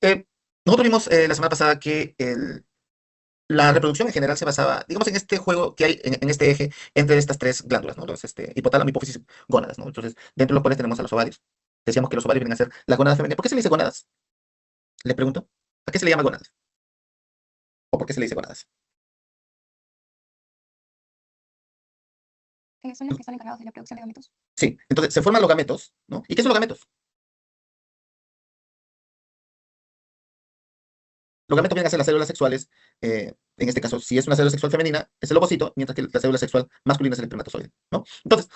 Eh, Nosotros vimos la semana pasada que la reproducción en general se basaba, digamos, en este juego que hay en este eje entre estas tres glándulas, ¿no? Los hipotálamo, hipófisis, gónadas, ¿no? Entonces, dentro de los cuales tenemos a los ovarios. Decíamos que los ovarios vienen a ser las gónadas femeninas. ¿Por qué se le dice gónadas? Le pregunto. ¿A qué se le llama gónadas? ¿O por qué se le dice gónadas? Son los que están encargados de la producción de gametos. Sí, entonces se forman los gametos, ¿no? ¿Y qué son los gametos? Los gametos vienen a ser las células sexuales, en este caso, si es una célula sexual femenina, es el ovocito, mientras que la célula sexual masculina es el espermatozoide, ¿no? Entonces,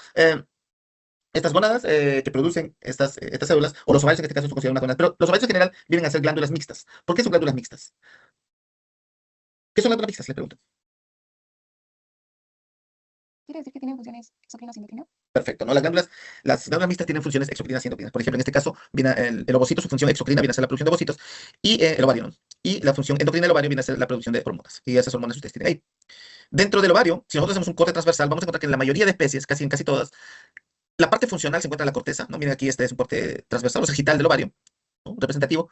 estas gónadas que producen estas células, o los ovarios en este caso son considerados unas gónadas, pero los ovarios en general vienen a ser glándulas mixtas. ¿Por qué son glándulas mixtas? ¿Qué son glándulas mixtas? Le pregunto. Quiere decir que tienen funciones exocrinas y endocrinas. Perfecto, ¿no? Las glándulas mixtas tienen funciones exocrinas y endocrinas. Por ejemplo, en este caso, viene el ovocito, su función exocrina viene a ser la producción de ovocitos, y el ovario, ¿no? Y la función endocrina del ovario viene a ser la producción de hormonas. Y esas hormonas ustedes tienen ahí. Dentro del ovario, si nosotros hacemos un corte transversal, vamos a encontrar que en la mayoría de especies, casi en casi todas, la parte funcional se encuentra en la corteza, ¿no? Miren aquí, este es un corte transversal o sagital del ovario, ¿no? Representativo.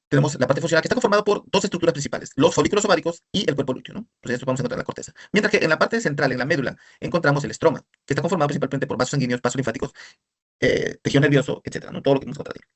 Tenemos la parte funcional que está conformada por dos estructuras principales, los folículos ováricos y el cuerpo lúteo, ¿no? Entonces esto vamos a encontrar en la corteza. Mientras que en la parte central, en la médula, encontramos el estroma, que está conformado principalmente por vasos sanguíneos, vasos linfáticos, tejido nervioso, etcétera, ¿no? Todo lo que hemos encontrado ahí.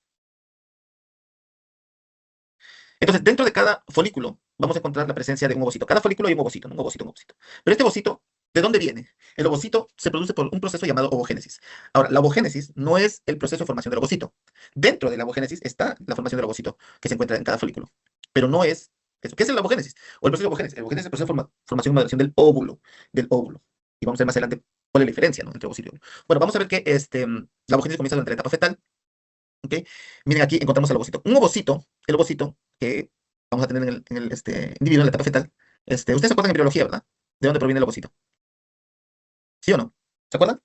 Entonces, dentro de cada folículo vamos a encontrar la presencia de un ovocito. Cada folículo hay un ovocito, ¿no? Un ovocito, un ovocito. Pero este ovocito, ¿de dónde viene? El ovocito se produce por un proceso llamado ovogénesis. Ahora, la ovogénesis no es el proceso de formación del ovocito. Dentro de la ovogénesis está la formación del ovocito que se encuentra en cada folículo. Pero no es eso. ¿Qué es la ovogénesis? O el proceso de ovogénesis. El ovogénesis es el proceso de formación y maduración del óvulo. Del óvulo. Y vamos a ver más adelante cuál es la diferencia, ¿no? Entre ovocito y óvulo. Bueno, vamos a ver que la ovogénesis comienza durante la etapa fetal. ¿Ok? Miren, aquí encontramos el ovocito. Un ovocito, el ovocito que vamos a tener en el individuo en la etapa fetal. Ustedes se acuerdan en biología, ¿verdad? ¿De dónde proviene el ovocito? ¿Sí o no? ¿Se acuerdan?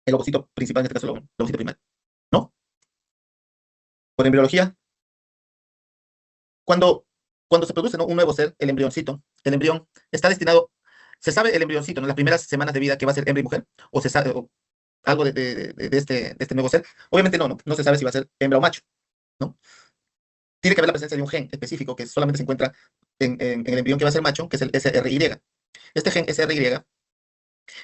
El ovocito principal, en este caso, el ovocito primario. ¿No? Por embriología, cuando, cuando se produce, ¿no?, un nuevo ser, el embrioncito, el embrión está destinado, se sabe el embrioncito, ¿no?, en las primeras semanas de vida que va a ser hembra y mujer, o se sabe algo de este nuevo ser. Obviamente no se sabe si va a ser hembra o macho, ¿no? Tiene que haber la presencia de un gen específico que solamente se encuentra en el embrión que va a ser macho, que es el SRY. Este gen SRY va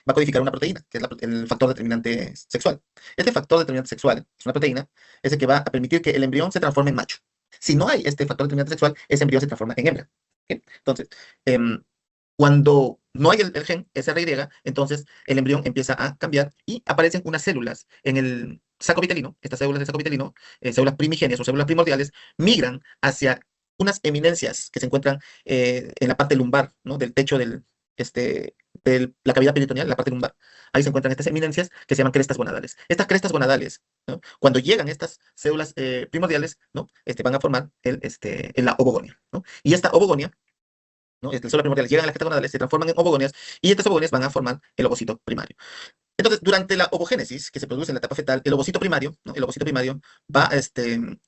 a codificar una proteína, que es el factor determinante sexual. Este factor determinante sexual, es una proteína, es el que va a permitir que el embrión se transforme en macho. Si no hay este factor determinante sexual, ese embrión se transforma en hembra. ¿Ok? Entonces, em, cuando no hay el gen SRY, entonces el embrión empieza a cambiar y aparecen unas células en el saco vitelino. Estas células del saco vitelino, células primigenias o células primordiales, migran hacia unas eminencias que se encuentran en la parte lumbar, ¿no?, del techo de la cavidad peritoneal, la parte lumbar. Ahí se encuentran estas eminencias que se llaman crestas gonadales. Estas crestas gonadales, ¿no?, cuando llegan estas células primordiales, ¿no?, van a formar la ovogonia, ¿no? Y esta ovogonia, ¿no?, las células primordiales llegan a las crestas gonadales, se transforman en ovogonias y estas ovogonias van a formar el ovocito primario. Entonces, durante la ovogénesis que se produce en la etapa fetal, el ovocito primario, ¿no?, el ovocito primario va a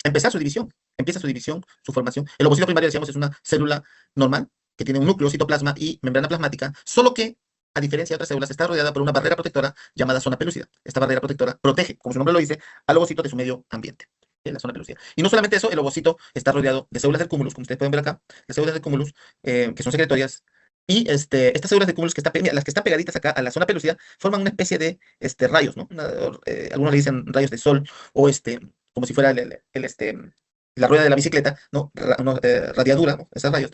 empezar su división, empieza su división, su formación. El ovocito primario, decíamos, es una célula normal que tiene un núcleo, citoplasma y membrana plasmática, solo que, a diferencia de otras células, está rodeada por una barrera protectora llamada zona pelúcida. Esta barrera protectora protege, como su nombre lo dice, al ovocito de su medio ambiente, la zona pelúcida. Y no solamente eso, el ovocito está rodeado de células del cúmulus, como ustedes pueden ver acá, las células del cúmulus, que son secretorias, y estas células de cúmulos las que están pegaditas acá a la zona pelúcida forman una especie de rayos, ¿no? Algunos le dicen rayos de sol o como si fuera la rueda de la bicicleta, ¿no? Radiadura, ¿no?, esos rayos.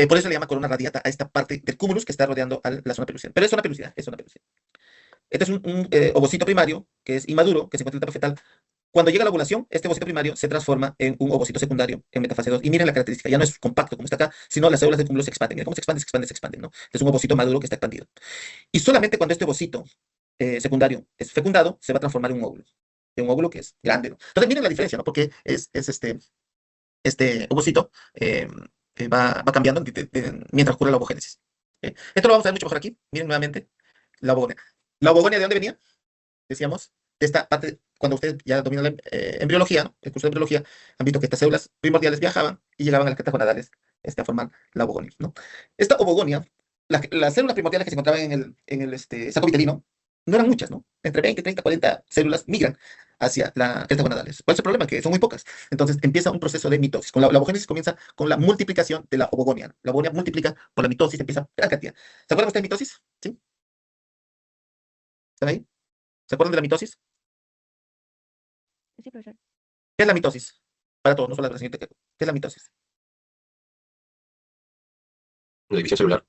Por eso le llama corona radiata a esta parte del cúmulus que está rodeando a la zona pelúcida. Pero es zona pelúcida, es zona pelúcida. Este es un ovocito primario que es inmaduro, que se encuentra en etapa fetal. Cuando llega la ovulación, este ovocito primario se transforma en un ovocito secundario en metafase 2. Y miren la característica, ya no es compacto como está acá, sino las células del cúmulo se expanden. Miren cómo se expanden, se expanden, se expanden, ¿no? Es un ovocito maduro que está expandido. Y solamente cuando este ovocito secundario es fecundado, se va a transformar en un óvulo que es grande, ¿no? Entonces miren la diferencia, ¿no? Porque es este ovocito va cambiando mientras ocurre la ovogénesis. Esto lo vamos a ver mucho mejor aquí. Miren nuevamente la ovogonia. ¿La ovogonia de dónde venía? Decíamos, de esta parte, cuando ustedes ya dominan la embriología, ¿no?, el curso de embriología, han visto que estas células primordiales viajaban y llegaban a las crestas gonadales a formar la ovogonia, ¿no? Esta ovogonia, las células primordiales que se encontraban en el saco vitelino, no eran muchas, ¿no? Entre 20, 30, 40 células migran hacia las crestas gonadales. ¿Cuál es el problema? Que son muy pocas. Entonces empieza un proceso de mitosis. La ovogénesis comienza con la multiplicación de la ovogonia. La ovogonia multiplica por la mitosis, empieza gran cantidad. ¿Se acuerdan ustedes de mitosis? ¿Sí? ¿Están ahí? ¿Se acuerdan de la mitosis? Sí, profesor. ¿Qué es la mitosis? Para todos, no solo para la señorita. ¿Qué es la mitosis? La división celular.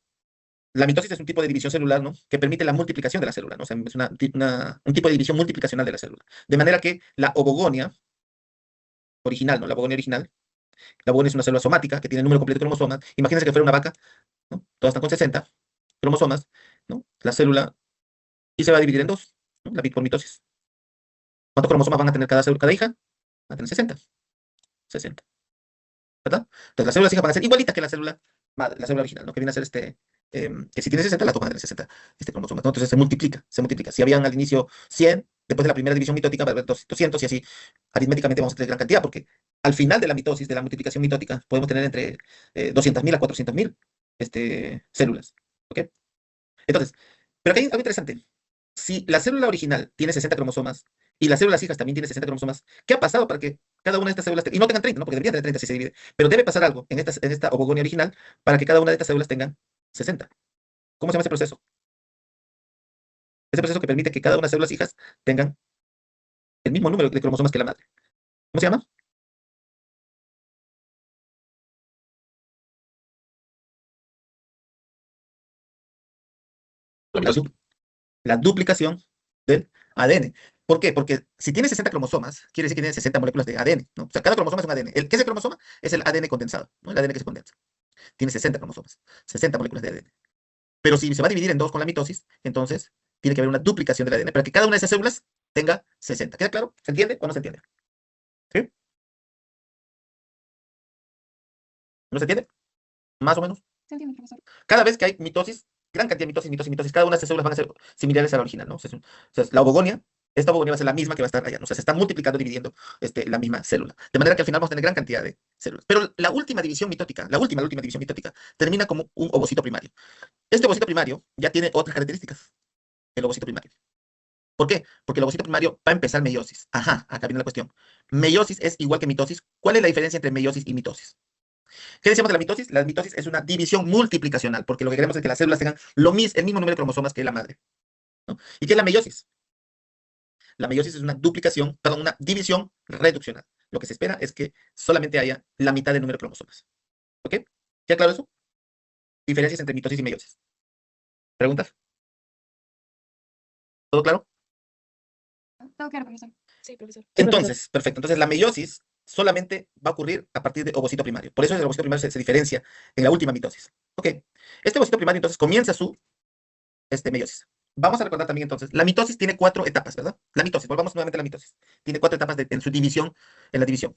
La mitosis es un tipo de división celular, ¿no? Que permite la multiplicación de la célula, ¿no? O sea, es un tipo de división multiplicacional de la célula. De manera que la ovogonia original, ¿no? La ovogonia original, la ovogonia es una célula somática que tiene el número completo de cromosomas. Imagínense que fuera una vaca, ¿no? Todas están con 60 cromosomas, ¿no? La célula y se va a dividir en dos, ¿no? Por mitosis. ¿Cuántos cromosomas van a tener cada célula, cada hija? Va a tener 60. 60. ¿Verdad? Entonces las células hijas van a ser igualitas que la célula madre, la célula original, ¿no? Que viene a ser que si tiene 60, la toma de tener 60 cromosomas, ¿no? Entonces se multiplica, se multiplica. Si habían al inicio 100, después de la primera división mitótica va a haber 200 y así aritméticamente vamos a tener gran cantidad, porque al final de la mitosis, de la multiplicación mitótica, podemos tener entre 200.000 a 400.000 células. ¿Ok? Entonces, pero aquí hay algo interesante. Si la célula original tiene 60 cromosomas y las células hijas también tienen 60 cromosomas, ¿qué ha pasado para que cada una de estas células, y no tengan 30, ¿no? Porque deberían tener 30 si se divide, pero debe pasar algo en esta ovogonia original para que cada una de estas células tengan 60. ¿Cómo se llama ese proceso? Ese proceso que permite que cada una de las células hijas tengan el mismo número de cromosomas que la madre. ¿Cómo se llama? La La, mitosis. du- la duplicación del ADN. ¿Por qué? Porque si tiene 60 cromosomas, quiere decir que tiene 60 moléculas de ADN, ¿no? O sea, cada cromosoma es un ADN. ¿Qué es el cromosoma? Es el ADN condensado, ¿no? El ADN que se condensa. Tiene 60 cromosomas, 60 moléculas de ADN. Pero si se va a dividir en dos con la mitosis, entonces tiene que haber una duplicación del ADN para que cada una de esas células tenga 60. ¿Queda claro? ¿Se entiende o no se entiende? ¿Sí? ¿No se entiende? Más o menos. Se entiende, profesor. Cada vez que hay mitosis, gran cantidad de mitosis, mitosis, mitosis, cada una de estas células van a ser similares a la original, ¿no? O sea, la ovogonia, esta ovogonia va a ser la misma que va a estar allá, ¿no? O sea, se está multiplicando, dividiendo la misma célula. De manera que al final vamos a tener gran cantidad de células. Pero la última división mitótica, la última división mitótica, termina como un ovocito primario. Este ovocito primario ya tiene otras características, el ovocito primario. ¿Por qué? Porque el ovocito primario va a empezar meiosis. Ajá, acá viene la cuestión. Meiosis es igual que mitosis. ¿Cuál es la diferencia entre meiosis y mitosis? ¿Qué decíamos de la mitosis? La mitosis es una división multiplicacional, porque lo que queremos es que las células tengan el mismo número de cromosomas que la madre, ¿no? ¿Y qué es la meiosis? La meiosis es una duplicación, perdón, una división reduccional. Lo que se espera es que solamente haya la mitad del número de cromosomas. ¿Ok? ¿Ya claro eso? Diferencias entre mitosis y meiosis. ¿Preguntas? ¿Todo claro? Todo claro, profesor. Sí, profesor. Entonces, perfecto. Entonces, la meiosis solamente va a ocurrir a partir de ovocito primario. Por eso el ovocito primario se diferencia en la última mitosis. Ok. Este ovocito primario entonces comienza su meiosis. Vamos a recordar también entonces, la mitosis tiene 4 etapas, ¿verdad? La mitosis, volvamos nuevamente a la mitosis. Tiene 4 etapas en su división, en la división.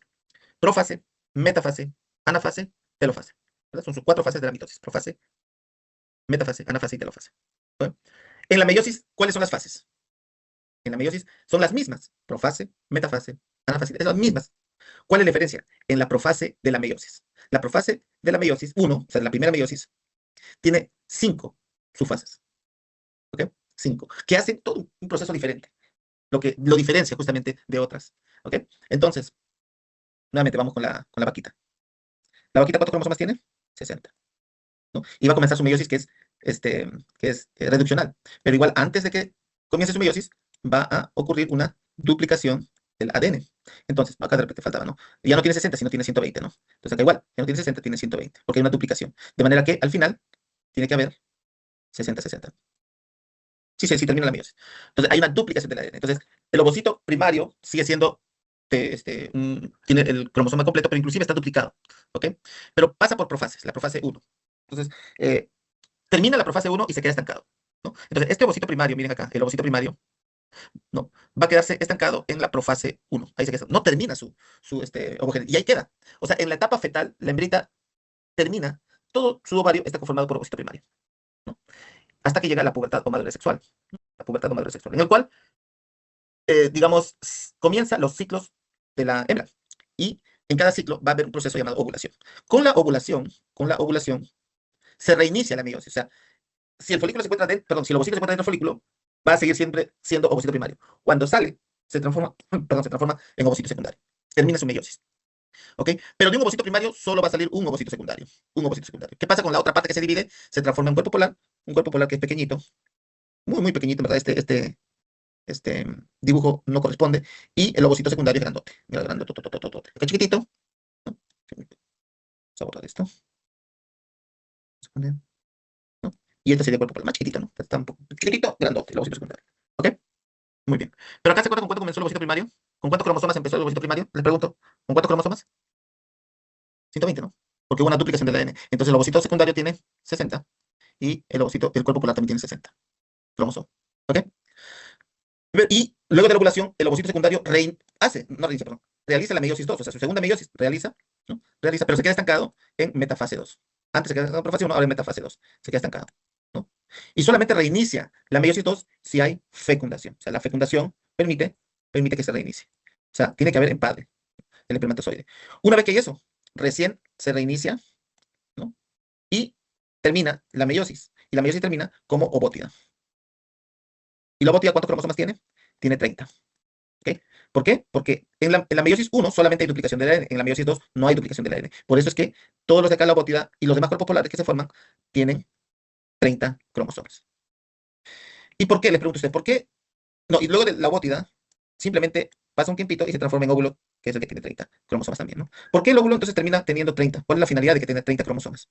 Profase, metafase, anafase, telofase. ¿Verdad? Son sus 4 fases de la mitosis. Profase, metafase, anafase y telofase. ¿Bueno? En la meiosis, ¿cuáles son las fases? En la meiosis son las mismas. Profase, metafase, anafase, son las mismas. ¿Cuál es la diferencia? En la profase de la meiosis. La profase de la meiosis 1, o sea, la primera meiosis, tiene 5 subfases. ¿Ok? 5, que hacen todo un proceso diferente, lo que lo diferencia justamente de otras. ¿Ok? Entonces, nuevamente vamos con la vaquita. ¿La vaquita cuántos cromosomas tiene? 60. ¿No? Y va a comenzar su meiosis que es reduccional. Pero igual, antes de que comience su meiosis, va a ocurrir una duplicación del ADN. Entonces, acá de repente faltaba, ¿no? Ya no tiene 60, sino tiene 120, ¿no? Entonces acá igual, ya no tiene 60, tiene 120, porque hay una duplicación. De manera que al final tiene que haber 60, 60. Sí, termina la meiosis. Entonces, hay una duplicación del ADN. Entonces, el ovocito primario sigue siendo, tiene el cromosoma completo, pero inclusive está duplicado, ¿ok? Pero pasa por profases, la profase 1. Entonces, termina la profase 1 y se queda estancado, ¿no? Entonces, este ovocito primario, miren acá, el ovocito primario, ¿no? Va a quedarse estancado en la profase 1. Ahí se queda, no termina su ovogénesis, y ahí queda. O sea, en la etapa fetal, la hembrita termina, todo su ovario está conformado por ovocito primario, ¿no? Hasta que llega la pubertad o madurez sexual, la pubertad o madurez sexual, en el cual, digamos, comienzan los ciclos de la hembra, y en cada ciclo va a haber un proceso llamado ovulación. Con la ovulación, se reinicia la meiosis. O sea, si el folículo se encuentra dentro, perdón, si el ovocito se encuentra dentro del folículo, va a seguir siempre siendo ovocito primario. Cuando sale se transforma, perdón, se transforma en ovocito secundario. Termina su meiosis. ¿Ok? Pero de un ovocito primario solo va a salir un ovocito secundario. Un ovocito secundario. ¿Qué pasa con la otra parte que se divide? Se transforma en un cuerpo polar que es pequeñito, muy, muy pequeñito, ¿verdad? Este dibujo no corresponde. Y el ovocito secundario es grandote. Mira, grandote, tototototote. Acá chiquitito. ¿No? Vamos a borrar esto. Vamos a poner, ¿no? Y este sería el cuerpo polar más chiquitito, ¿no? Está un poco chiquitito, grandote, el ovocito secundario. ¿Ok? Muy bien. Pero acá se acuerdan con cuánto comenzó el ovocito primario. ¿Con cuántos cromosomas empezó el ovocito primario? Les pregunto. ¿Con cuántos cromosomas? 120, ¿no? Porque hubo una duplicación del ADN. Entonces el ovocito secundario tiene 60 y el cuerpo polar también tiene 60 cromosomas. ¿Ok? Y luego de la ovulación, el ovocito secundario realiza la meiosis 2, o sea, su segunda meiosis realiza, ¿no? Realiza, pero se queda estancado en metafase 2. Antes se queda estancado en fase 1, ahora en metafase 2. Se queda estancado, ¿no? Y solamente reinicia la meiosis 2 si hay fecundación. O sea, la fecundación permite que se reinicie. O sea, tiene que haber en padre el espermatozoide. Una vez que hay eso, recién se reinicia, ¿no? Y termina la meiosis. Y la meiosis termina como ovótida. ¿Y la ovótida cuántos cromosomas tiene? Tiene 30. ¿Ok? ¿Por qué? Porque en la meiosis 1 solamente hay duplicación del ADN, en la meiosis 2 no hay duplicación del ADN. Por eso es que todos los de acá la ovótida y los demás cuerpos polares que se forman tienen 30 cromosomas. ¿Y por qué? Les pregunto a usted, ¿por qué? No, y luego de la ovótida, simplemente pasa un tiempito y se transforma en óvulo, que es el que tiene 30 cromosomas también, ¿no? ¿Por qué el óvulo entonces termina teniendo 30? ¿Cuál es la finalidad de que tenga 30 cromosomas?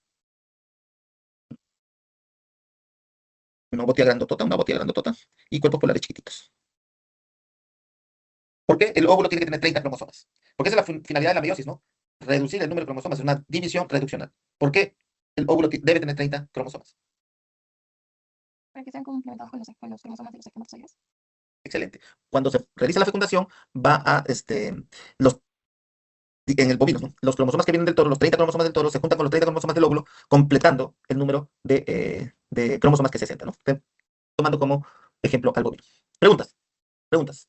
Una ovótida grandotota y cuerpos polares chiquititos. ¿Por qué el óvulo tiene que tener 30 cromosomas? Porque esa es la finalidad de la meiosis, ¿no? Reducir el número de cromosomas, es una división reduccional. ¿Por qué el óvulo debe tener 30 cromosomas? Para que sean complementados con los cromosomas de los espermatozoides. Excelente. Cuando se realiza la fecundación, va a, en el bovino, ¿no? Los cromosomas que vienen del toro, los 30 cromosomas del toro, se juntan con los 30 cromosomas del óvulo, completando el número de cromosomas que 60, ¿no? Tomando como ejemplo al bovino. Preguntas, preguntas.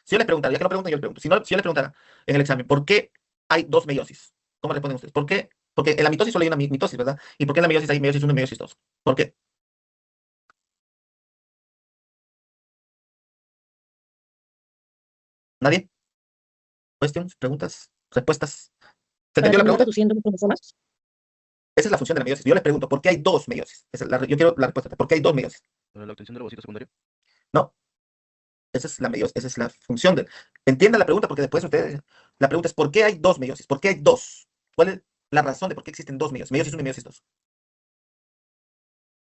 Si yo les preguntara, ya que no preguntan, yo les pregunto. Si yo les preguntara en el examen, ¿por qué hay dos meiosis? ¿Cómo responden ustedes? ¿Por qué? Porque en la mitosis solo hay una mitosis, ¿verdad? ¿Y por qué en la meiosis hay meiosis 1 y meiosis 2? ¿Por qué? ¿Nadie? ¿Cuestiones? ¿Preguntas? ¿Respuestas? ¿Se Para entendió la terminar pregunta? reduciendo los cromosomas. Esa es la función de la meiosis. Yo les pregunto, ¿por qué hay dos meiosis? Yo quiero la respuesta. ¿Por qué hay dos meiosis? Para la obtención del ovocito secundario. No, esa es la meiosis, esa es la función de. Entiendan la pregunta porque después ustedes. La pregunta es, ¿por qué hay dos meiosis? ¿Por qué hay dos? ¿Cuál es la razón de por qué existen dos meiosis? Meiosis 1 y meiosis 2.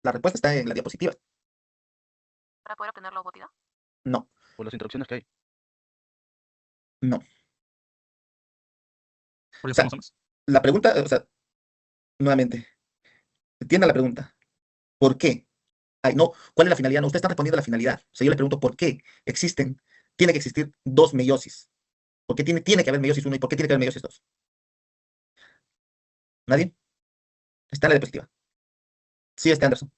La respuesta está en la diapositiva. Para poder obtener la ovótida. No, Por las interacciones que hay. no. Por O sea, la pregunta, o sea, nuevamente, entienda la pregunta. ¿Por qué? Ay, no, ¿cuál es la finalidad? No, usted está respondiendo a la finalidad. O sea, yo le pregunto por qué tiene que existir dos meiosis. ¿Por qué tiene que haber meiosis 1 y por qué tiene que haber meiosis 2? ¿Nadie? Está en la diapositiva. Sí, Anderson.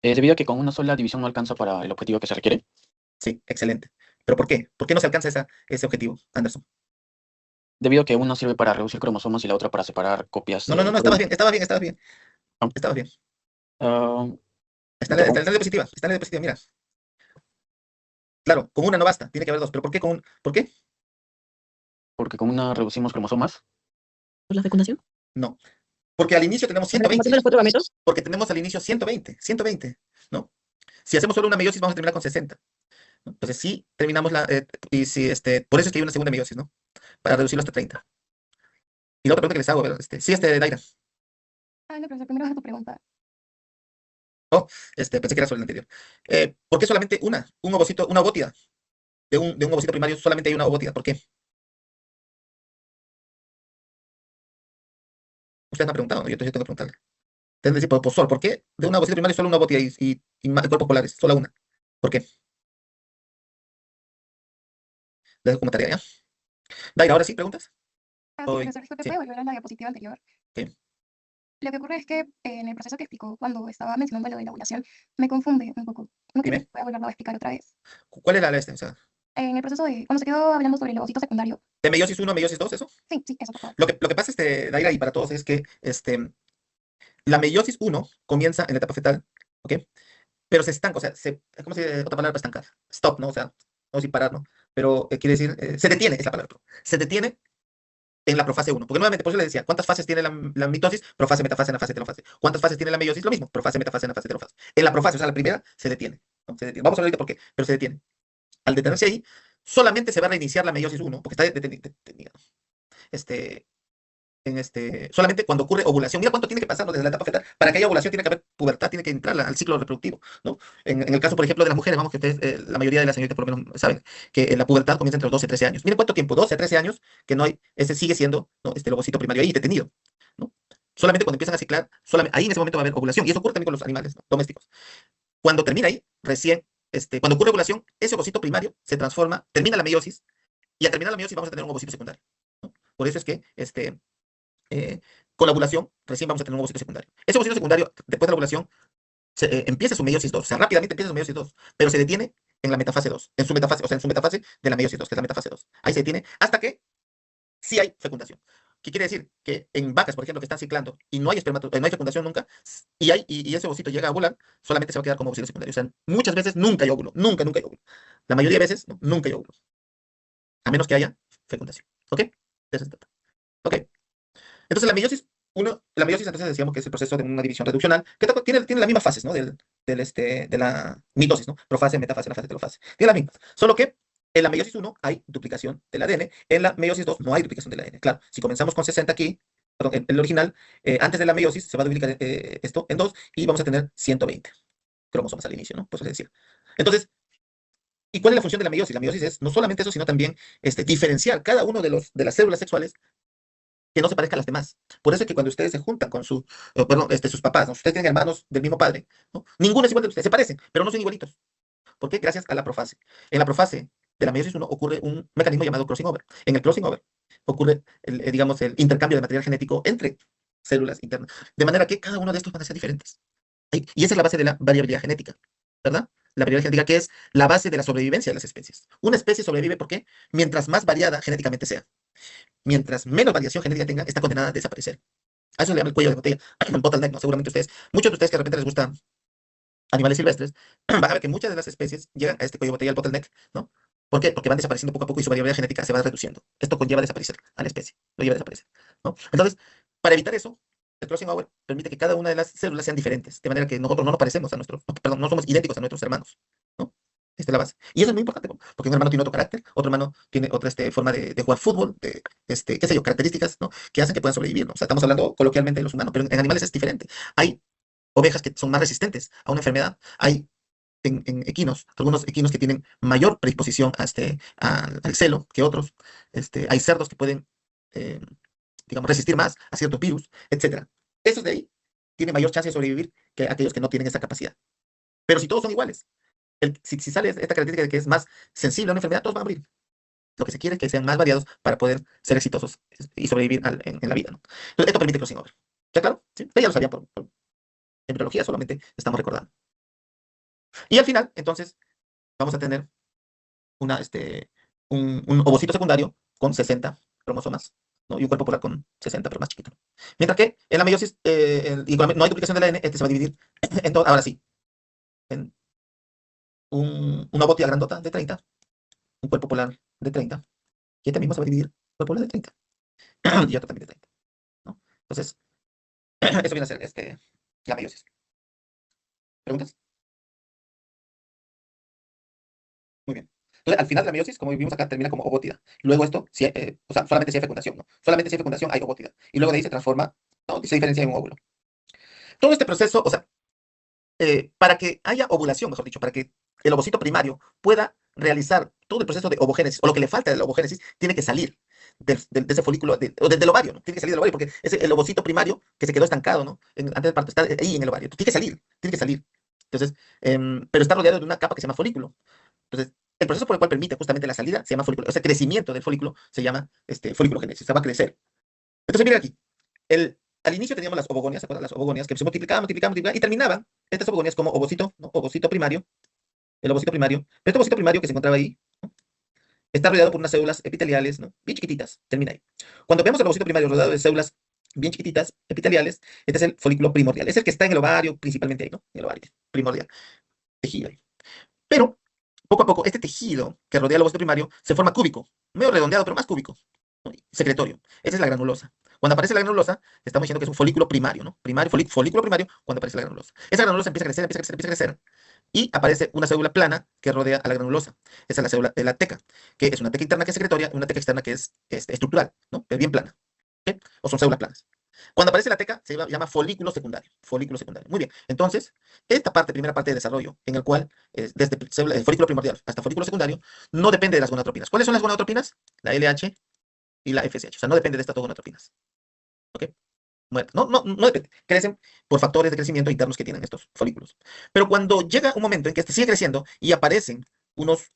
Debido a que con una sola división no alcanza para el objetivo que se requiere. Sí, excelente. ¿Pero por qué? ¿Por qué no se alcanza ese objetivo, Anderson? Debido a que una sirve para reducir cromosomas y la otra para separar copias. No, estabas bien, estabas bien, estabas bien. Ah. Estabas bien. Ah, Está en la diapositiva, mira. Claro, con una no basta, tiene que haber dos. ¿Pero por qué con un? ¿Por qué? porque con una reducimos cromosomas. ¿Por la fecundación? No. Porque al inicio tenemos ¿Para la formación 120. de los 4 gametos? Porque tenemos al inicio 120, ¿no? Si hacemos solo una meiosis, vamos a terminar con 60. ¿No? Entonces sí, terminamos y si, por eso es que hay una segunda meiosis, ¿no? Para reducirlo hasta 30. Y la otra pregunta que les hago, a ver, sí, Daira. Ah, no, profesor, primero haz tu pregunta. Pensé que era sobre el anterior. ¿Por qué solamente un ovocito, una ovótida? De un ovocito primario solamente hay una ovótida. ¿Por qué? Usted me ha preguntado, ¿no? Yo tengo que preguntarle. Tendré que decir, ¿por qué de un ovocito primario solo una ovótida y cuerpos polares? Solo una. ¿Por qué? Les dejo como tarea, ¿ya? Daira, ahora sí, ¿preguntas? Ah, sí, Hoy, profesor, disculpe, sí. ¿puede volver a la diapositiva anterior? Sí. Lo que ocurre es que en el proceso que explicó cuando estaba mencionando lo de la ovulación, me confunde un poco. ¿No cree Dime. que pueda volverlo a explicar otra vez? ¿Cuál es la extensión? En el proceso de, cuando se quedó hablando sobre el ovocito secundario. ¿De meiosis 1 a meiosis 2, eso? Sí, sí, eso, por favor. Lo que pasa, Daira, y para todos, es que la meiosis 1 comienza en la etapa fetal, ¿ok? pero se estanca, o sea, ¿cómo se dice otra palabra para estancar? Stop, ¿no? O sea, no decir parar, ¿no? Pero quiere decir, se detiene, es la palabra. Se detiene en la profase 1. Porque nuevamente, por eso le decía, ¿cuántas fases tiene la mitosis? Profase, metafase, anafase, telofase. ¿Cuántas fases tiene la meiosis? Lo mismo, profase, metafase, anafase, telofase. En la profase, o sea, la primera, se detiene, ¿no? Se detiene. Vamos a ver ahorita por qué, pero se detiene. Al detenerse ahí, solamente se va a reiniciar la meiosis 1, porque está detenida. Solamente cuando ocurre ovulación. Mira cuánto tiene que pasar, ¿no? Desde la etapa fetal. Para que haya ovulación tiene que haber pubertad, tiene que entrar al ciclo reproductivo, ¿no? En el caso, por ejemplo, de las mujeres, vamos, que ustedes, la mayoría de las señoritas por lo menos saben que la pubertad comienza entre los 12 y 13 años. Miren cuánto tiempo, 12 a 13 años, que no hay, ese sigue siendo, ¿no? El ovocito primario ahí detenido, ¿no? Solamente cuando empiezan a ciclar, solamente, ahí en ese momento va a haber ovulación. Y eso ocurre también con los animales, ¿no? Domésticos. Cuando termina ahí, recién, cuando ocurre ovulación, ese ovocito primario se transforma, termina la meiosis, y al terminar la meiosis vamos a tener un ovocito secundario, ¿no? Por eso es que, con la ovulación, recién vamos a tener un ovocito secundario. Ese ovocito secundario, después de la ovulación, empieza su meiosis 2, o sea, rápidamente empieza su meiosis 2, pero se detiene en la metafase 2, en su metafase, o sea, en su metafase de la meiosis 2, que es la metafase 2. Ahí se detiene hasta que sí hay fecundación. ¿Qué quiere decir? Que en vacas, por ejemplo, que están ciclando y no hay no hay fecundación nunca, y ese ovocito llega a ovular, solamente se va a quedar como ovocito secundario. O sea, muchas veces nunca hay óvulo, nunca hay óvulo. La mayoría de veces, no, nunca hay óvulo, a menos que haya fecundación. ¿Ok? De eso se trata. Ok. Entonces, la meiosis entonces decíamos que es el proceso de una división reduccional que tiene las mismas fases, ¿no? De la mitosis, ¿no? Profase, metafase, anafase, telofase. Tiene las mismas. Solo que en la meiosis 1 hay duplicación del ADN, en la meiosis 2 no hay duplicación del ADN. Claro, si comenzamos con 60 aquí, perdón, el original, antes de la meiosis se va a duplicar esto en 2 y vamos a tener 120 cromosomas al inicio, ¿no? Pues es decir. Entonces, ¿y cuál es la función de la meiosis? La meiosis es no solamente eso, sino también diferenciar cada uno de las células sexuales que no se parezcan a las demás. Por eso es que cuando ustedes se juntan con sus papás, ¿no? Si ustedes tienen hermanos del mismo padre, ¿no? Ninguno es igual de ustedes, se parecen, pero no son igualitos. ¿Por qué? Gracias a la profase. En la profase de la meiosis 1 ocurre un mecanismo llamado crossing over. En el crossing over ocurre, digamos, el intercambio de material genético entre células internas, de manera que cada uno de estos van a ser diferentes. Y esa es la base de la variabilidad genética, ¿verdad? La variabilidad genética que es la base de la sobrevivencia de las especies. Una especie sobrevive porque mientras más variada genéticamente sea, mientras menos variación genética tenga, está condenada a desaparecer. A eso le llama el cuello de botella, el bottleneck, ¿no? Seguramente muchos de ustedes que de repente les gustan animales silvestres, van a ver que muchas de las especies llegan a este cuello de botella, el bottleneck, ¿no? ¿Por qué? Porque van desapareciendo poco a poco y su variabilidad genética se va reduciendo. Esto conlleva desaparecer a la especie, lo lleva a desaparecer, ¿no? Entonces, para evitar eso, el crossing over permite que cada una de las células sean diferentes, de manera que nosotros no nos parecemos a perdón, no somos idénticos a nuestros hermanos, ¿no? Esta es la base. Y eso es muy importante, porque un hermano tiene otro carácter, otro hermano tiene otra forma de jugar fútbol, qué sé yo, características, ¿no? Que hacen que puedan sobrevivir, ¿no? O sea, estamos hablando coloquialmente de los humanos, pero en animales es diferente. Hay ovejas que son más resistentes a una enfermedad, hay en equinos, algunos equinos que tienen mayor predisposición al celo que otros, hay cerdos que pueden, eh, digamos, resistir más a ciertos virus, etcétera. Esos de ahí tienen mayor chance de sobrevivir que aquellos que no tienen esa capacidad. Pero si todos son iguales, si sale esta característica de que es más sensible a una enfermedad, todos van a morir. Lo que se quiere es que sean más variados para poder ser exitosos y sobrevivir en la vida, ¿no? Entonces, esto permite crossing over. ¿Ya claro? ¿Sí? Ustedes ya lo sabían por embriología, solamente estamos recordando. Y al final, entonces, vamos a tener un ovocito secundario con 60 cromosomas, ¿no? Y un cuerpo polar con 60, pero más chiquito. Mientras que en la meiosis, y no hay duplicación del ADN, este se va a dividir en todo, ahora sí, en una bótida grandota de 30, un cuerpo polar de 30, y este mismo se va a dividir, cuerpo polar de 30, y otro también de 30, ¿no? Entonces, eso viene a ser la meiosis. ¿Preguntas? Muy bien. Entonces, al final de la meiosis, como vimos acá, termina como ovótida. Luego esto, o sea, solamente si hay fecundación, ¿no? Solamente si hay fecundación hay ovótida. Y luego de ahí se transforma, ¿no? Y se diferencia en un óvulo. Todo este proceso, o sea, para que haya ovulación, mejor dicho, para que el ovocito primario pueda realizar todo el proceso de ovogénesis, o lo que le falta de la ovogénesis, tiene que salir de ese folículo, o del ovario, ¿no? Tiene que salir del ovario, porque es el ovocito primario que se quedó estancado, ¿no? Antes del parto, está ahí en el ovario. Tiene que salir, tiene que salir. Entonces, pero está rodeado de una capa que se llama folículo. Entonces, el proceso por el cual permite justamente la salida se llama folículo. O sea, el crecimiento del folículo se llama folículo-génesis. O sea, va a crecer. Entonces, miren aquí. Al inicio teníamos las ovogonias, ¿se acuerdan? Las ovogonias que se multiplicaban y terminaban estas ovogonias como ovocito, ¿no? Ovocito primario. El ovocito primario. Pero este ovocito primario que se encontraba ahí, ¿no? Está rodeado por unas células epiteliales, ¿no? Bien chiquititas. Termina ahí. Cuando vemos el ovocito primario rodeado de células bien chiquititas, epiteliales, este es el folículo primordial. Es el que está en el ovario, principalmente ahí, ¿no? En el ovario primordial. tejido ahí. Pero, poco a poco, este tejido que rodea el ovocito primario se forma cúbico, medio redondeado, pero más cúbico, ¿no? Secretorio. Esa es la granulosa. Cuando aparece la granulosa, estamos diciendo que es un folículo primario, ¿no? Folículo primario cuando aparece la granulosa. Esa granulosa empieza a crecer, empieza a crecer, empieza a crecer, y aparece una célula plana que rodea a la granulosa. Esa es la célula de la teca, que es una teca interna que es secretoria y una teca externa que es estructural, ¿no? Es bien plana, ¿ok? O son células planas. Cuando aparece la teca, se llama folículo secundario. Folículo secundario. Muy bien. Entonces, esta parte, primera parte de desarrollo, en el cual, desde el folículo primordial hasta folículo secundario, no depende de las gonadotropinas. ¿Cuáles son las gonadotropinas? La LH y la FSH. O sea, no depende de estas dos gonadotropinas. ¿Ok? Muerta. No depende. Crecen por factores de crecimiento internos que tienen estos folículos. Pero cuando llega un momento en que este sigue creciendo y aparecen unas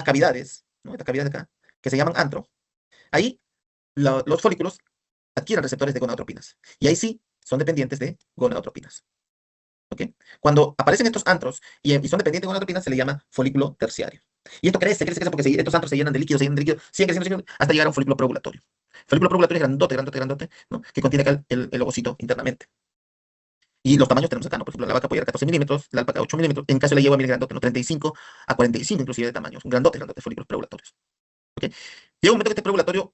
cavidades, ¿no? Estas cavidades de acá, que se llaman antro, ahí los folículos adquieren receptores de gonadotropinas. Y ahí sí son dependientes de gonadotropinas. ¿Ok? Cuando aparecen estos antros y son dependientes de gonadotropinas, se le llama folículo terciario. Y esto crece porque estos antros se llenan de líquido, siguen creciendo, hasta llegar a un folículo preovulatorio. El folículo preovulatorio es grandote, ¿no? Que contiene acá el ovocito internamente. Y los tamaños tenemos acá, ¿no? Por ejemplo, la vaca puede llegar a 14 milímetros, la alpaca 8 milímetros, en caso de la yegua, mira grandote, ¿no? 35 a 45 inclusive de tamaños, grandote, folículos preovulatorios. ¿Ok? Llega un momento que este preovulatorio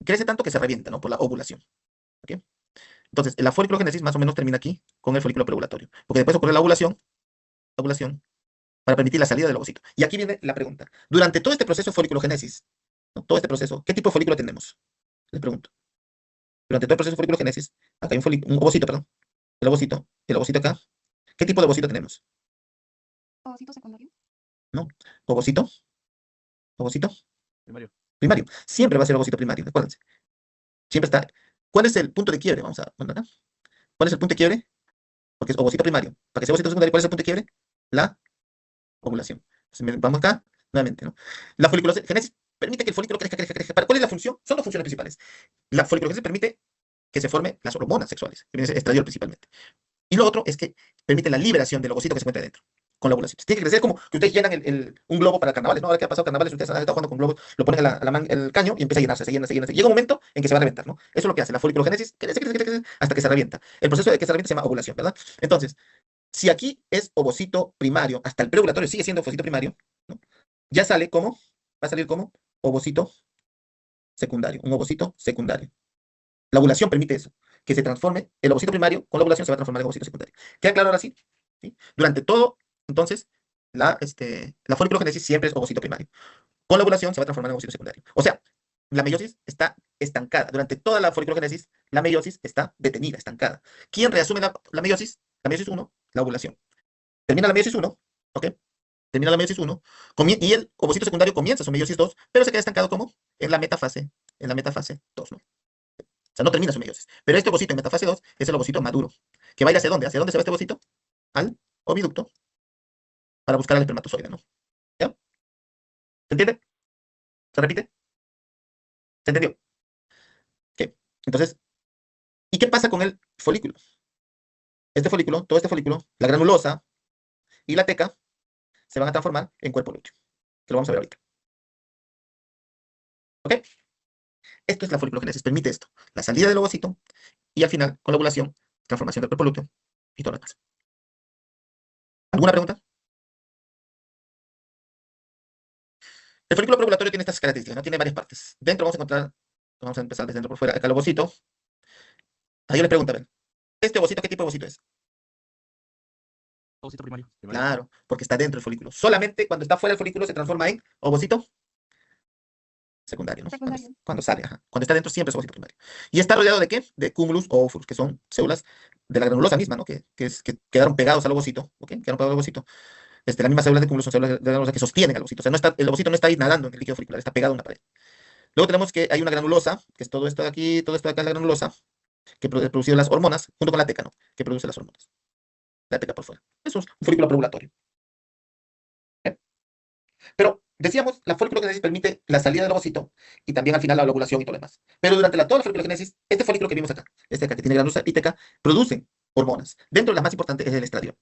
crece tanto que se revienta, ¿no? Por la ovulación. ¿Ok? Entonces, la folículogénesis más o menos termina aquí con el folículo preovulatorio, porque después ocurre la ovulación para permitir la salida del ovocito. Y aquí viene la pregunta. Durante todo este proceso de foliculogénesis, ¿no? Todo este proceso, ¿qué tipo de folículo tenemos? Les pregunto. Durante todo el proceso de foliculogénesis, acá hay un ovocito, perdón. El ovocito acá. ¿Qué tipo de ovocito tenemos? Ovocito secundario. ¿No? Ovocito. Primario. Primario. Siempre va a ser ovocito primario, acuérdense. Siempre está. ¿Cuál es el punto de quiebre? Vamos a poner acá. ¿Cuál es el punto de quiebre? Porque es ovocito primario. Para que sea ovocito secundario, ¿cuál es el punto de quiebre? La ovulación. Entonces, vamos acá, nuevamente, ¿no? La foliculogénesis permite que el folículo crezca. ¿Cuál es la función? Son dos funciones principales. La foliculogénesis permite que se formen las hormonas sexuales, que viene a ser estradiol principalmente. Y lo otro es que permite la liberación del ovocito que se encuentra dentro, con la ovulación. Tiene que crecer como que ustedes llenan un globo para carnavales, ¿no? Ahora que ha pasado carnavales, ustedes han estado jugando con globos, lo ponen el caño y empieza a llenarse, se llena. Llega un momento en que se va a reventar, ¿no? Eso es lo que hace la foliculogénesis, crece hasta que se revienta. El proceso de que se revienta se llama ovulación, ¿verdad? Entonces, si aquí es ovocito primario, hasta el preovulatorio sigue siendo ovocito primario, ¿no? Ya sale como, va a salir como ovocito secundario, un ovocito secundario. La ovulación permite eso, que se transforme el ovocito primario, con la ovulación se va a transformar en ovocito secundario. ¿Queda claro ahora sí? ¿Sí? Durante todo, entonces, la foliculogénesis siempre es ovocito primario. Con la ovulación se va a transformar en ovocito secundario. O sea, la meiosis está estancada. Durante toda la foliculogénesis, la meiosis está detenida, estancada. ¿Quién reasume la meiosis? La meiosis 1, la ovulación. Termina la meiosis 1, ¿ok? Termina la meiosis 1, y el ovocito secundario comienza su meiosis 2, pero se queda estancado como en la metafase 2, ¿no? O sea, no termina su meiosis. Pero este ovocito en metafase 2 es el ovocito maduro, que va a ir hacia dónde? ¿Hacia dónde se va este ovocito? Al oviducto, para buscar al espermatozoide, ¿no? ¿Ya? ¿Se entiende? ¿Se repite? ¿Se entendió? ¿Qué? Entonces, ¿y qué pasa con el folículo? Todo este folículo, la granulosa y la teca, se van a transformar en cuerpo lúteo, que lo vamos a ver ahorita. ¿Ok? Esto es la foliculogénesis, permite esto, la salida del ovocito y al final, con la ovulación, transformación del cuerpo lúteo y todo lo demás. ¿Alguna pregunta? El folículo preovulatorio tiene estas características, ¿no? Tiene varias partes. Dentro vamos a empezar desde dentro por fuera, acá el ovocito. Ahí yo les pregunto, a ver, ¿este ovocito qué tipo de ovocito es? Ovocito primario. Claro, porque está dentro del folículo. Solamente cuando está fuera del folículo se transforma en ovocito secundario, ¿no? Secundario. Cuando sale, ajá. Cuando está dentro siempre es ovocito primario. ¿Y está rodeado de qué? De cúmulus o óvulos, que son células de la granulosa misma, ¿no? Que quedaron pegados al ovocito, ¿ok? Quedaron pegados al ovocito. Las mismas células de cúmulus son células de granulosa que sostienen al ovocito. O sea, el ovocito no está ahí nadando en el líquido folicular, está pegado a una pared. Luego tenemos que hay una granulosa, que es todo esto de aquí, todo esto de acá es la granulosa, que produce las hormonas, junto con la teca, ¿no? Que produce las hormonas. La teca por fuera. Eso es un folículo preovulatorio. Pero decíamos, la foliculogénesis permite la salida del ovocito y también al final la ovulación y todo lo demás. Pero durante toda la foliculogénesis, este folículo que vimos acá, este acá que tiene granulosa y teca, producen hormonas. Dentro de las más importantes es el estradiol.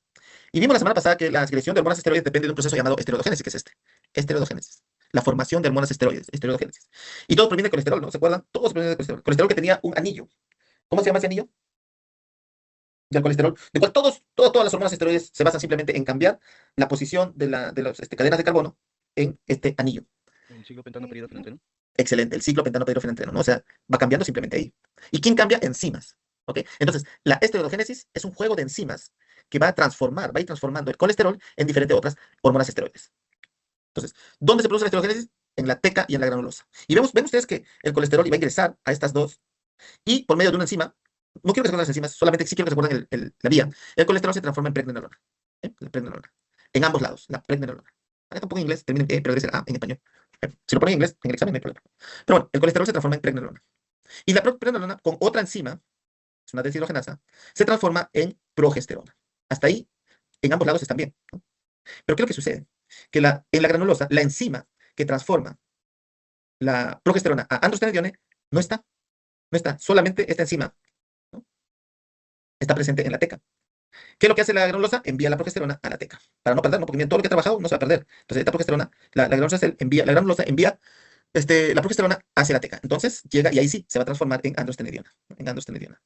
Y vimos la semana pasada que la secreción de hormonas esteroides depende de un proceso llamado esteroidogénesis, que es este. Esteroidogénesis. La formación de hormonas esteroides, esteroidogénesis. Y todo proviene del colesterol, ¿no? ¿Se acuerdan? Todo se proviene del colesterol. Colesterol que tenía un anillo. ¿Cómo se llama ese anillo? del colesterol, de cual todas las hormonas esteroides se basan simplemente en cambiar la posición de las cadenas de carbono en este anillo. El ciclo pentano-peridofenantreno. Excelente, el ciclo pentano-peridofenantreno, ¿no? O sea, va cambiando simplemente ahí. ¿Y quién cambia? Enzimas, ¿ok? Entonces, la esteroidogénesis es un juego de enzimas que va a ir transformando el colesterol en diferentes otras hormonas esteroides. Entonces, ¿dónde se produce la esteroidogénesis? En la teca y en la granulosa. Y ven ustedes que el colesterol iba a ingresar a estas dos y por medio de una enzima, no quiero que se acuerden las enzimas, solamente sí quiero que se acuerden la vía. El colesterol se transforma en pregnenolona. La pregnenolona. En ambos lados, la pregnenolona. Acá está un poco en inglés, termina en E, pero debe ser A en español. Si lo ponen en inglés, en el examen no hay problema. Pero bueno, el colesterol se transforma en pregnenolona. Y la pregnenolona, con otra enzima, es una deshidrogenasa, se transforma en progesterona. Hasta ahí, en ambos lados están bien, ¿no? Pero ¿qué es lo que sucede? Que en la granulosa, la enzima que transforma la progesterona a androstenedione no está. No está. Solamente esta enzima, ¿no?, está presente en la teca. ¿Qué es lo que hace la granulosa? Envía la progesterona a la teca. Para no perderlo, porque miren, todo lo que ha trabajado no se va a perder. Entonces, esta progesterona, la granulosa envía la progesterona hacia la teca. Entonces, llega y ahí sí se va a transformar en androstenediona. En androstenediona.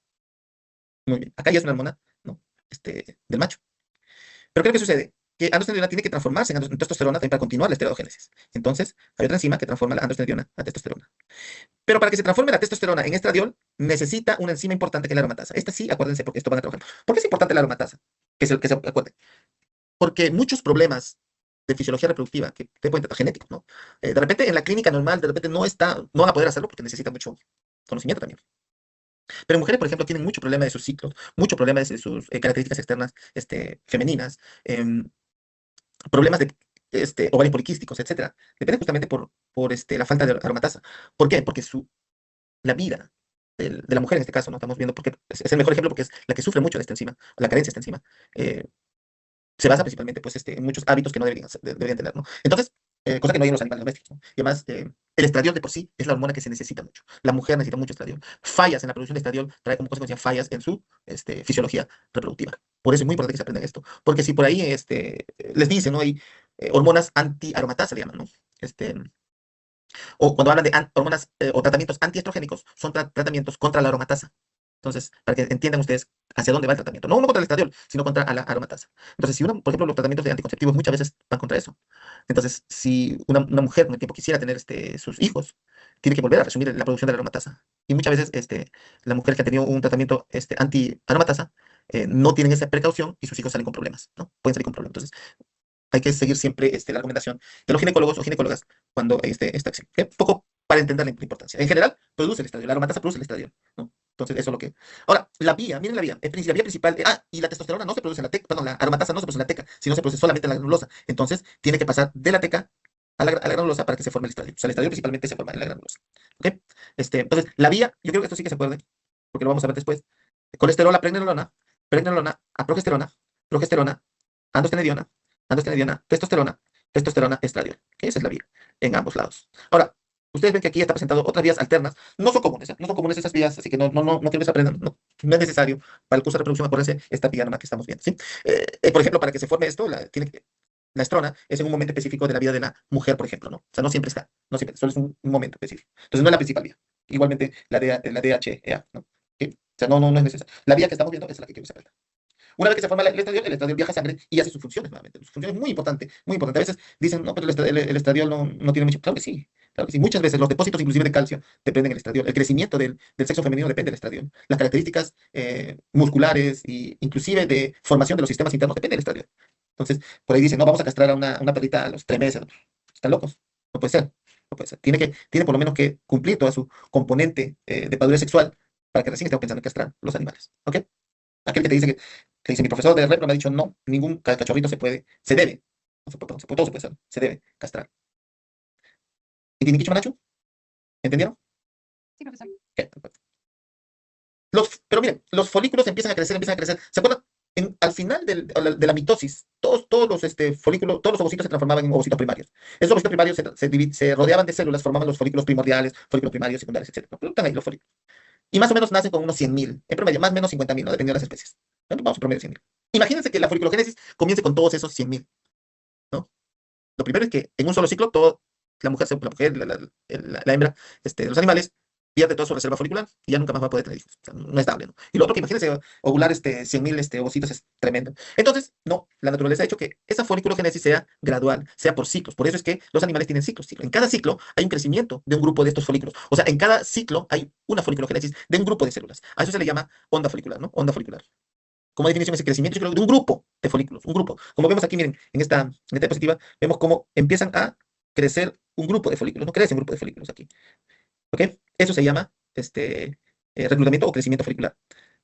Muy bien. Acá ya es una hormona, ¿no?, del macho. Pero ¿qué es lo que sucede? Que androstenediona tiene que transformarse en testosterona también para continuar la esteroidogénesis. Entonces, hay otra enzima que transforma la androstenediona a testosterona. Pero para que se transforme la testosterona en estradiol, necesita una enzima importante que es la aromatasa. Esta sí, acuérdense, porque esto van a trabajar. ¿Por qué es importante la aromatasa? Que se acuerden. Porque muchos problemas de fisiología reproductiva, que te pueden tratar genéticos, ¿no? De repente en la clínica normal, de repente no van a poder hacerlo porque necesitan mucho conocimiento también. Pero en mujeres, por ejemplo, tienen mucho problema de sus ciclos, mucho problema de sus características externas femeninas, problemas de ovarios poliquísticos, etcétera. Depende justamente por la falta de aromatasa. ¿Por qué? Porque la vida de la mujer en este caso, ¿no? Estamos viendo porque es el mejor ejemplo porque es la que sufre mucho de esta enzima, la carencia de esta enzima. Se basa principalmente pues, en muchos hábitos que no deberían tener, ¿no? Entonces, cosa que no hay en los animales domésticos, ¿no? Y además, el estradiol de por sí es la hormona que se necesita mucho. La mujer necesita mucho estradiol. Fallas en la producción de estradiol trae como consecuencia fallas en su fisiología reproductiva. Por eso es muy importante que se aprendan esto. Porque si por ahí les dicen, ¿no? Hay hormonas anti-aromatasa, le llaman, ¿no? O cuando hablan de hormonas o tratamientos antiestrogénicos, son tratamientos contra la aromatasa. Entonces, para que entiendan ustedes hacia dónde va el tratamiento. No uno contra el estradiol, sino contra la aromatasa. Entonces, si por ejemplo, los tratamientos de anticonceptivos muchas veces van contra eso. Entonces, si una mujer con el tiempo quisiera tener sus hijos, tiene que volver a resumir la producción de la aromatasa. Y muchas veces las mujeres que han tenido un tratamiento anti-aromatasa no tienen esa precaución y sus hijos salen con problemas, ¿no? Pueden salir con problemas. Entonces, hay que seguir siempre la recomendación de los ginecólogos o ginecólogas cuando hay esta acción. Un poco para entender la importancia. En general, produce el estradiol. La aromatasa produce el estradiol, ¿no? Entonces, eso es lo que... Ahora, la vía, miren la vía. La vía principal... y la testosterona no se produce en la teca, perdón, la aromatasa no se produce en la teca, sino se produce solamente en la granulosa. Entonces, tiene que pasar de la teca a la granulosa para que se forme el estradiol. O sea, el estradiol principalmente se forma en la granulosa. ¿Ok? Entonces, la vía, yo creo que esto sí que se acuerde, porque lo vamos a ver después. Colesterol a pregnenolona, pregnenolona a progesterona, progesterona, androstenediona, androstenediona, testosterona, testosterona, estradiol. Esa es la vía en ambos lados. Ahora, ustedes ven que aquí está presentado otras vías alternas. No son comunes, ¿eh? No son comunes esas vías, así que no quiero que se aprendan. No es necesario. Para el curso de reproducción, acuérdense, esta vía nomás que estamos viendo, ¿sí? Por ejemplo, para que se forme esto, la estrona es en un momento específico de la vida de la mujer, por ejemplo, ¿no? O sea, no siempre está, no siempre, solo es un momento específico. Entonces, no es la principal vía. Igualmente, la DHEA, ¿no? ¿Sí? O sea, no es necesario. La vía que estamos viendo es la que quiero que se aprenda. Una vez que se forma el estradiol viaja a sangre y hace sus funciones nuevamente. Sus funciones es muy importante, muy importante. A veces dicen, no, pero el estradiol no tiene mucho. Claro que sí, claro que sí. Muchas veces los depósitos inclusive de calcio dependen del estradiol. El crecimiento del sexo femenino depende del estradiol. Las características musculares e inclusive de formación de los sistemas internos depende del estradiol. Entonces, por ahí dicen, no, vamos a castrar a una perrita a los 3 meses. ¿Están locos? No puede ser. No puede ser. Tiene por lo menos que cumplir toda su componente de madurez sexual para que recién estemos pensando en castrar los animales. ¿Ok? Aquel que te dice que dice, mi profesor de repro me ha dicho, no, ningún cachorrito se debe, no se puede, perdón, todo se puede hacer, se debe castrar. ¿Y tiene dicho Manachu? ¿Entendieron? Sí, profesor. Ok, perfecto. Pero miren, los folículos empiezan a crecer. ¿Se acuerdan? Al final de la mitosis, todos los folículos, todos los ovocitos se transformaban en ovocitos primarios. Esos ovocitos primarios se rodeaban de células, formaban los folículos primordiales, folículos primarios, secundarios, etc. ¿No? Están ahí los folículos. Y más o menos nacen con unos 100.000, en promedio, más o menos 50.000, ¿no? Dependiendo de las especies. ¿No? Vamos a promedio 100.000. Imagínense que la foliculogénesis comience con todos esos 100.000, ¿no? Lo primero es que en un solo ciclo, la mujer, la hembra de los animales, pierde toda su reserva folicular y ya nunca más va a poder tener hijos. O sea, no es estable, ¿no? Y lo otro que imagínense, ovular 100.000 ovocitos es tremendo. Entonces, no, la naturaleza ha hecho que esa foliculogénesis sea gradual, sea por ciclos. Por eso es que los animales tienen ciclos. En cada ciclo hay un crecimiento de un grupo de estos folículos. O sea, en cada ciclo hay una foliculogénesis de un grupo de células. A eso se le llama onda folicular, ¿no? Onda folicular. Como definición es el crecimiento yo creo, de un grupo de folículos, un grupo. Como vemos aquí, miren, en esta diapositiva, vemos cómo empiezan a crecer un grupo de folículos, no crece un grupo de folículos aquí. ¿Ok? Eso se llama reclutamiento o crecimiento folicular.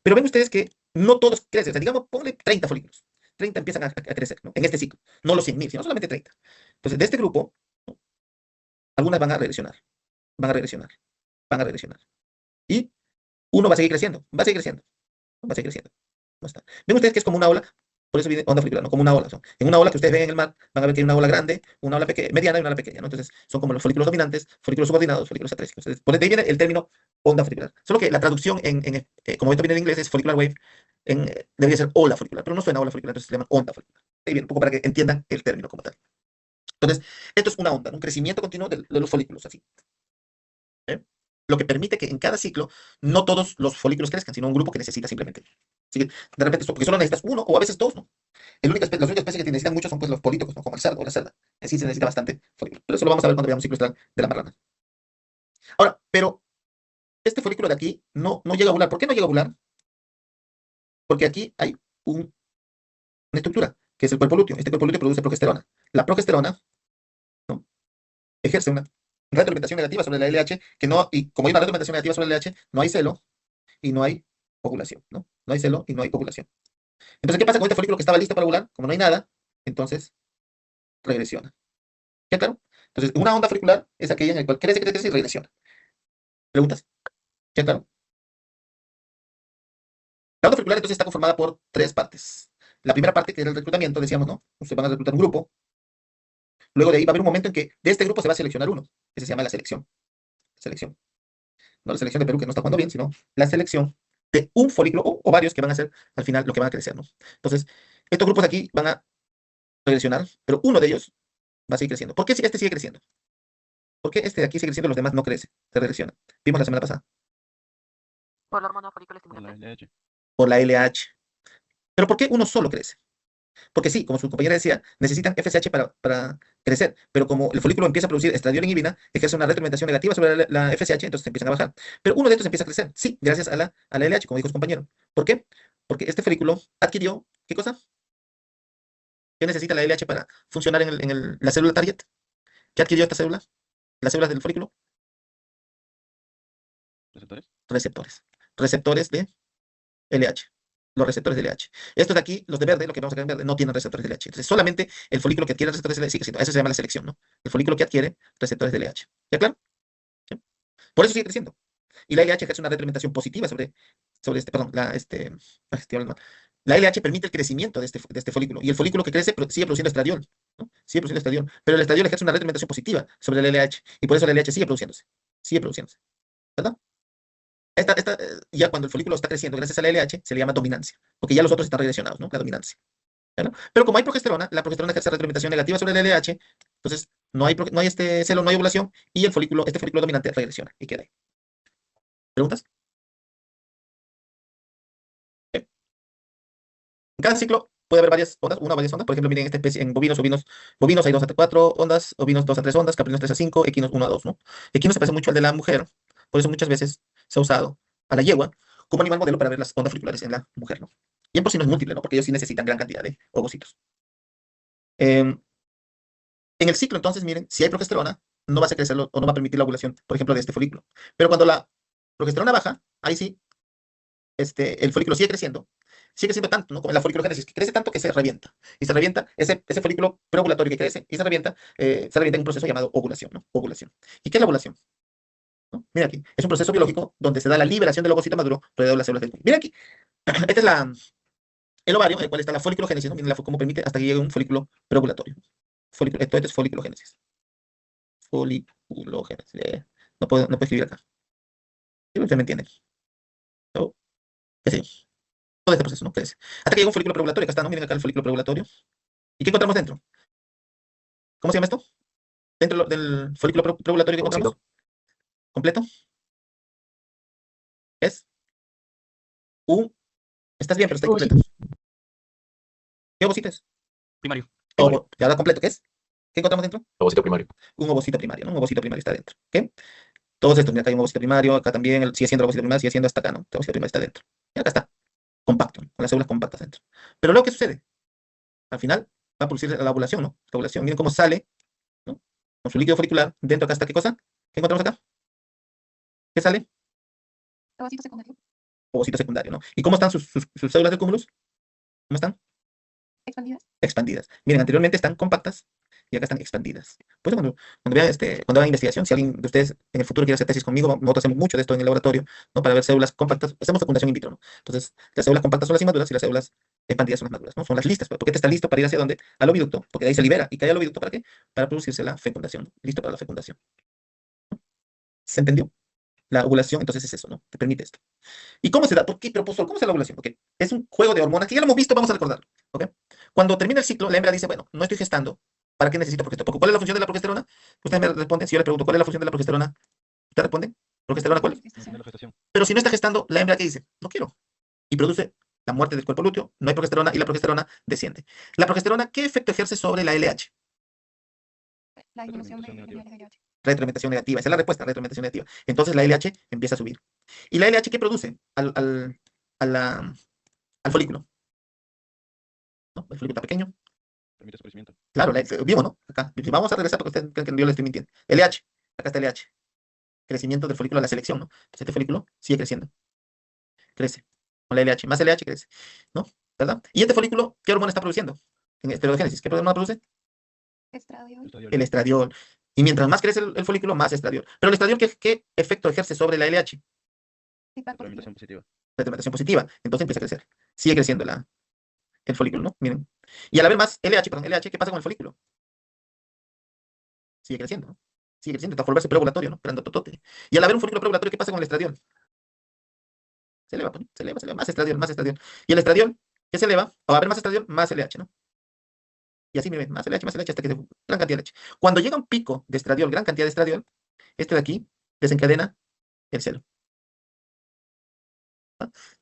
Pero ven ustedes que no todos crecen. O sea, digamos, ponle 30 folículos. 30 empiezan a crecer, ¿no? En este ciclo. No los 100.000, sino solamente 30. Entonces, de este grupo, ¿no? Algunas van a regresionar. Van a regresionar. Van a regresionar. Y uno va a seguir creciendo. Va a seguir creciendo. Va a seguir creciendo. ¿No está? Ven ustedes que es como una ola. Por eso viene onda folicular, ¿no? Como una ola. En una ola que ustedes ven en el mar, van a ver que hay una ola grande, una ola mediana y una ola pequeña, ¿no? Entonces, son como los folículos dominantes, folículos subordinados, folículos atrésicos. Entonces, por ahí viene el término onda folicular. Solo que la traducción, como esto viene en inglés, es follicular wave, debería ser ola folicular, pero no suena ola folicular, entonces se llama onda folicular. Ahí viene un poco para que entiendan el término como tal. Entonces, esto es una onda, ¿no? Un crecimiento continuo de los folículos, así. ¿Eh? Lo que permite que en cada ciclo no todos los folículos crezcan, sino un grupo que necesita simplemente. Así que, de repente, porque solo necesitas uno o a veces dos, ¿no? Las únicas especies que necesitan mucho son pues, los políticos, ¿no? Como el cerdo o la cerda. Así se necesita bastante folículo. Pero eso lo vamos a ver cuando veamos ciclo estral de la marrana. Ahora, pero este folículo de aquí no llega a ovular. ¿Por qué no llega a ovular? Porque aquí hay una estructura, que es el cuerpo lúteo. Este cuerpo lúteo produce progesterona. La progesterona, ¿no? Ejerce una retroalimentación negativa sobre la LH, y como hay una retroalimentación negativa sobre la LH, no hay celo y no hay ovulación, ¿no? No hay celo y no hay ovulación. Entonces, ¿qué pasa con este folículo que estaba listo para ovular? Como no hay nada, entonces regresiona. ¿Ya claro? Entonces, una onda folicular es aquella en la cual crece y regresiona. ¿Preguntas? ¿Ya claro? La onda folicular entonces está conformada por tres partes. La primera parte, que era el reclutamiento, decíamos, ¿no? Ustedes van a reclutar un grupo. Luego de ahí va a haber un momento en que de este grupo se va a seleccionar uno. Ese se llama la selección. Selección. No la selección de Perú, que no está jugando bien, sino la selección de un folículo o varios que van a ser al final lo que van a crecer, ¿no? Entonces, estos grupos aquí van a regresionar, pero uno de ellos va a seguir creciendo. ¿Por qué este sigue creciendo? ¿Por qué este de aquí sigue creciendo y los demás no crecen? Se regresiona. Vimos la semana pasada. Por la hormona folículo Por la estimulante. LH. Por la LH. ¿Pero por qué uno solo crece? Porque sí, como su compañera decía, necesitan FSH para crecer, pero como el folículo empieza a producir estradiol inhibina, ejerce una retroalimentación negativa sobre la FSH, entonces empiezan a bajar. Pero uno de estos empieza a crecer, sí, gracias a la LH, como dijo su compañero. ¿Por qué? Porque este folículo adquirió, ¿qué cosa? ¿Qué necesita la LH para funcionar en la célula target? ¿Qué adquirió esta célula? Las células del folículo, ¿Receptores? receptores. Receptores de LH. Los receptores de LH. Estos de aquí, los de verde, lo que vamos a ver en verde, no tienen receptores de LH. Entonces, solamente el folículo que adquiere receptores de LH sigue siendo. Eso se llama la selección, ¿no? El folículo que adquiere receptores de LH. ¿Ya claro? ¿Sí? Por eso sigue creciendo. Y la LH ejerce una retroalimentación positiva sobre perdón, estoy hablando mal. La LH permite el crecimiento de este folículo. Y el folículo que crece sigue produciendo estradiol, ¿no? Sigue produciendo estradiol. Pero el estradiol ejerce una retroalimentación positiva sobre la LH. Y por eso la LH sigue produciéndose. Sigue produciéndose. ¿Verdad? Ya cuando el folículo está creciendo gracias a la LH, se le llama dominancia, porque ya los otros están regresionados, ¿no? La dominancia. ¿Verdad? Pero como hay progesterona, la progesterona ejerce retroalimentación negativa sobre la LH, entonces no hay este celo, no hay ovulación, y este folículo dominante regresiona y queda ahí. ¿Preguntas? En cada ciclo puede haber varias ondas, una o varias ondas. Por ejemplo, miren, en esta especie, en bovinos hay 2 a 4 ondas, ovinos 2 a 3 ondas, caprinos 3 a 5, equinos 1 a 2, ¿no? Equino se parece mucho al de la mujer, por eso muchas veces se ha usado a la yegua como animal modelo para ver las ondas foliculares en la mujer, ¿no? Y en porcino es múltiple, ¿no? Porque ellos sí necesitan gran cantidad de ovocitos. En el ciclo, entonces, miren, si hay progesterona, no va a hacer crecerlo o no va a permitir la ovulación, por ejemplo, de este folículo. Pero cuando la progesterona baja, ahí sí, el folículo sigue creciendo tanto, ¿no? Como en la foliculogénesis, que crece tanto que se revienta. Y se revienta ese folículo preovulatorio que crece y se revienta en un proceso llamado ovulación, ¿no? Ovulación. ¿Y qué es la ovulación? ¿No? Mira aquí, es un proceso biológico donde se da la liberación del ovocito maduro rodeado de las células del cuerpo. Mira aquí, este es el ovario, en el cual está la foliculogénesis, ¿no? Miren cómo permite hasta que llegue un folículo preovulatorio. Esto es foliculogénesis. Foliculogénesis. No puedo escribir acá. ¿Sí? ¿Ustedes me entienden? ¿No? ¿Qué sé? Todo este proceso, ¿no? Crece. Hasta que llega un folículo preovulatorio, acá está, ¿no? Miren acá el folículo preovulatorio. ¿Y qué encontramos dentro? ¿Cómo se llama esto? Dentro del folículo preovulatorio, ¿qué encontramos? ¿Completo? es un... Estás bien, pero está Ovocito. incompleto. ¿Qué ovocito es? Primario. ¿Ya habla completo? ¿Qué es? ¿Qué encontramos dentro? Ovocito primario. Un ovocito primario, ¿no? Un ovocito primario está dentro. ¿Ok? Todos estos, mira, acá hay un ovocito primario, acá también, sigue siendo el ovocito primario, sigue siendo hasta acá, ¿no? El ovocito primario está dentro. Y acá está, compacto, ¿no? Con las células compactas dentro. Pero luego, ¿qué sucede? Al final va a producir la ovulación, ¿no? La ovulación, miren cómo sale, ¿no? Con su líquido folicular, dentro acá está, ¿qué cosa? ¿Qué encontramos acá? ¿Qué sale? Ovocito secundario, Ovocito secundario, ¿no? ¿Y cómo están sus células del cúmulus? ¿Cómo están? expandidas. Expandidas. Miren, anteriormente están compactas y acá están expandidas. Pues cuando vean, cuando hagan investigación, si alguien de ustedes en el futuro quiere hacer tesis conmigo, nosotros hacemos mucho de esto en el laboratorio, ¿no? Para ver células compactas, hacemos fecundación in vitro, ¿no? Entonces, las células compactas son las inmaduras y las células expandidas son las maduras, ¿no? Son las listas, porque este está listo para ir hacia dónde? Al oviducto, porque de ahí se libera y cae al oviducto, ¿para qué? Para producirse la fecundación, listo para la fecundación. ¿Se entendió? La ovulación, entonces es eso, ¿no? Te permite esto. ¿Y cómo se da? ¿Por qué? Pero, profesor, ¿cómo se da la ovulación? Porque es un juego de hormonas que ya lo hemos visto, vamos a recordarlo, ¿ok? Cuando termina el ciclo, la hembra dice, bueno, no estoy gestando, ¿para qué necesito progesterona? Porque ¿cuál es la función de la progesterona? Usted me responde, si yo le pregunto, ¿cuál es la función de la progesterona? ¿Usted responde? ¿Progesterona cuál es? Mantener la gestación. Pero si no está gestando, la hembra, ¿qué dice? No quiero. Y produce la muerte del cuerpo lúteo, no hay progesterona y la progesterona desciende. ¿La progesterona qué efecto ejerce sobre la LH? La disminución de Retroalimentación niveles de LH. Retroalimentación negativa. Esa es la respuesta, retroalimentación negativa. Entonces la LH empieza a subir. ¿Y la LH qué produce a al folículo? ¿No? El folículo está pequeño. Permite su crecimiento. Claro, vimos, ¿no? Acá. Vamos a regresar porque usted cree que yo le estoy mintiendo. LH. Acá está LH. Crecimiento del folículo a la selección, ¿no? Entonces este folículo sigue creciendo. Crece. Con la LH. Más LH crece. ¿No? ¿Verdad? ¿Y este folículo qué hormona está produciendo? En espermogénesis. ¿Qué hormona produce? Estradiol. Estradiol. El estradiol. Y mientras más crece el folículo, más estradiol. Pero el estradiol, ¿qué efecto ejerce sobre la LH? Feedback positivo. Retroalimentación positiva. Retroalimentación positiva. Entonces empieza a crecer. Sigue creciendo el folículo, ¿no? Miren. Y al haber más LH, ¿qué pasa con el folículo? Sigue creciendo, ¿no? Sigue creciendo, hasta volverse preovulatorio, ¿no? Grandototote. Y al haber un folículo preovulatorio, ¿qué pasa con el estradiol? Se eleva, pues, se eleva, más estradiol, más estradiol. Y el estradiol, ¿qué se eleva? O va a haber más estradiol, más LH, ¿no? Y así, miren, más LH, hasta que se gran cantidad de leche. Cuando llega un pico de estradiol, gran cantidad de estradiol, este de aquí desencadena el celo.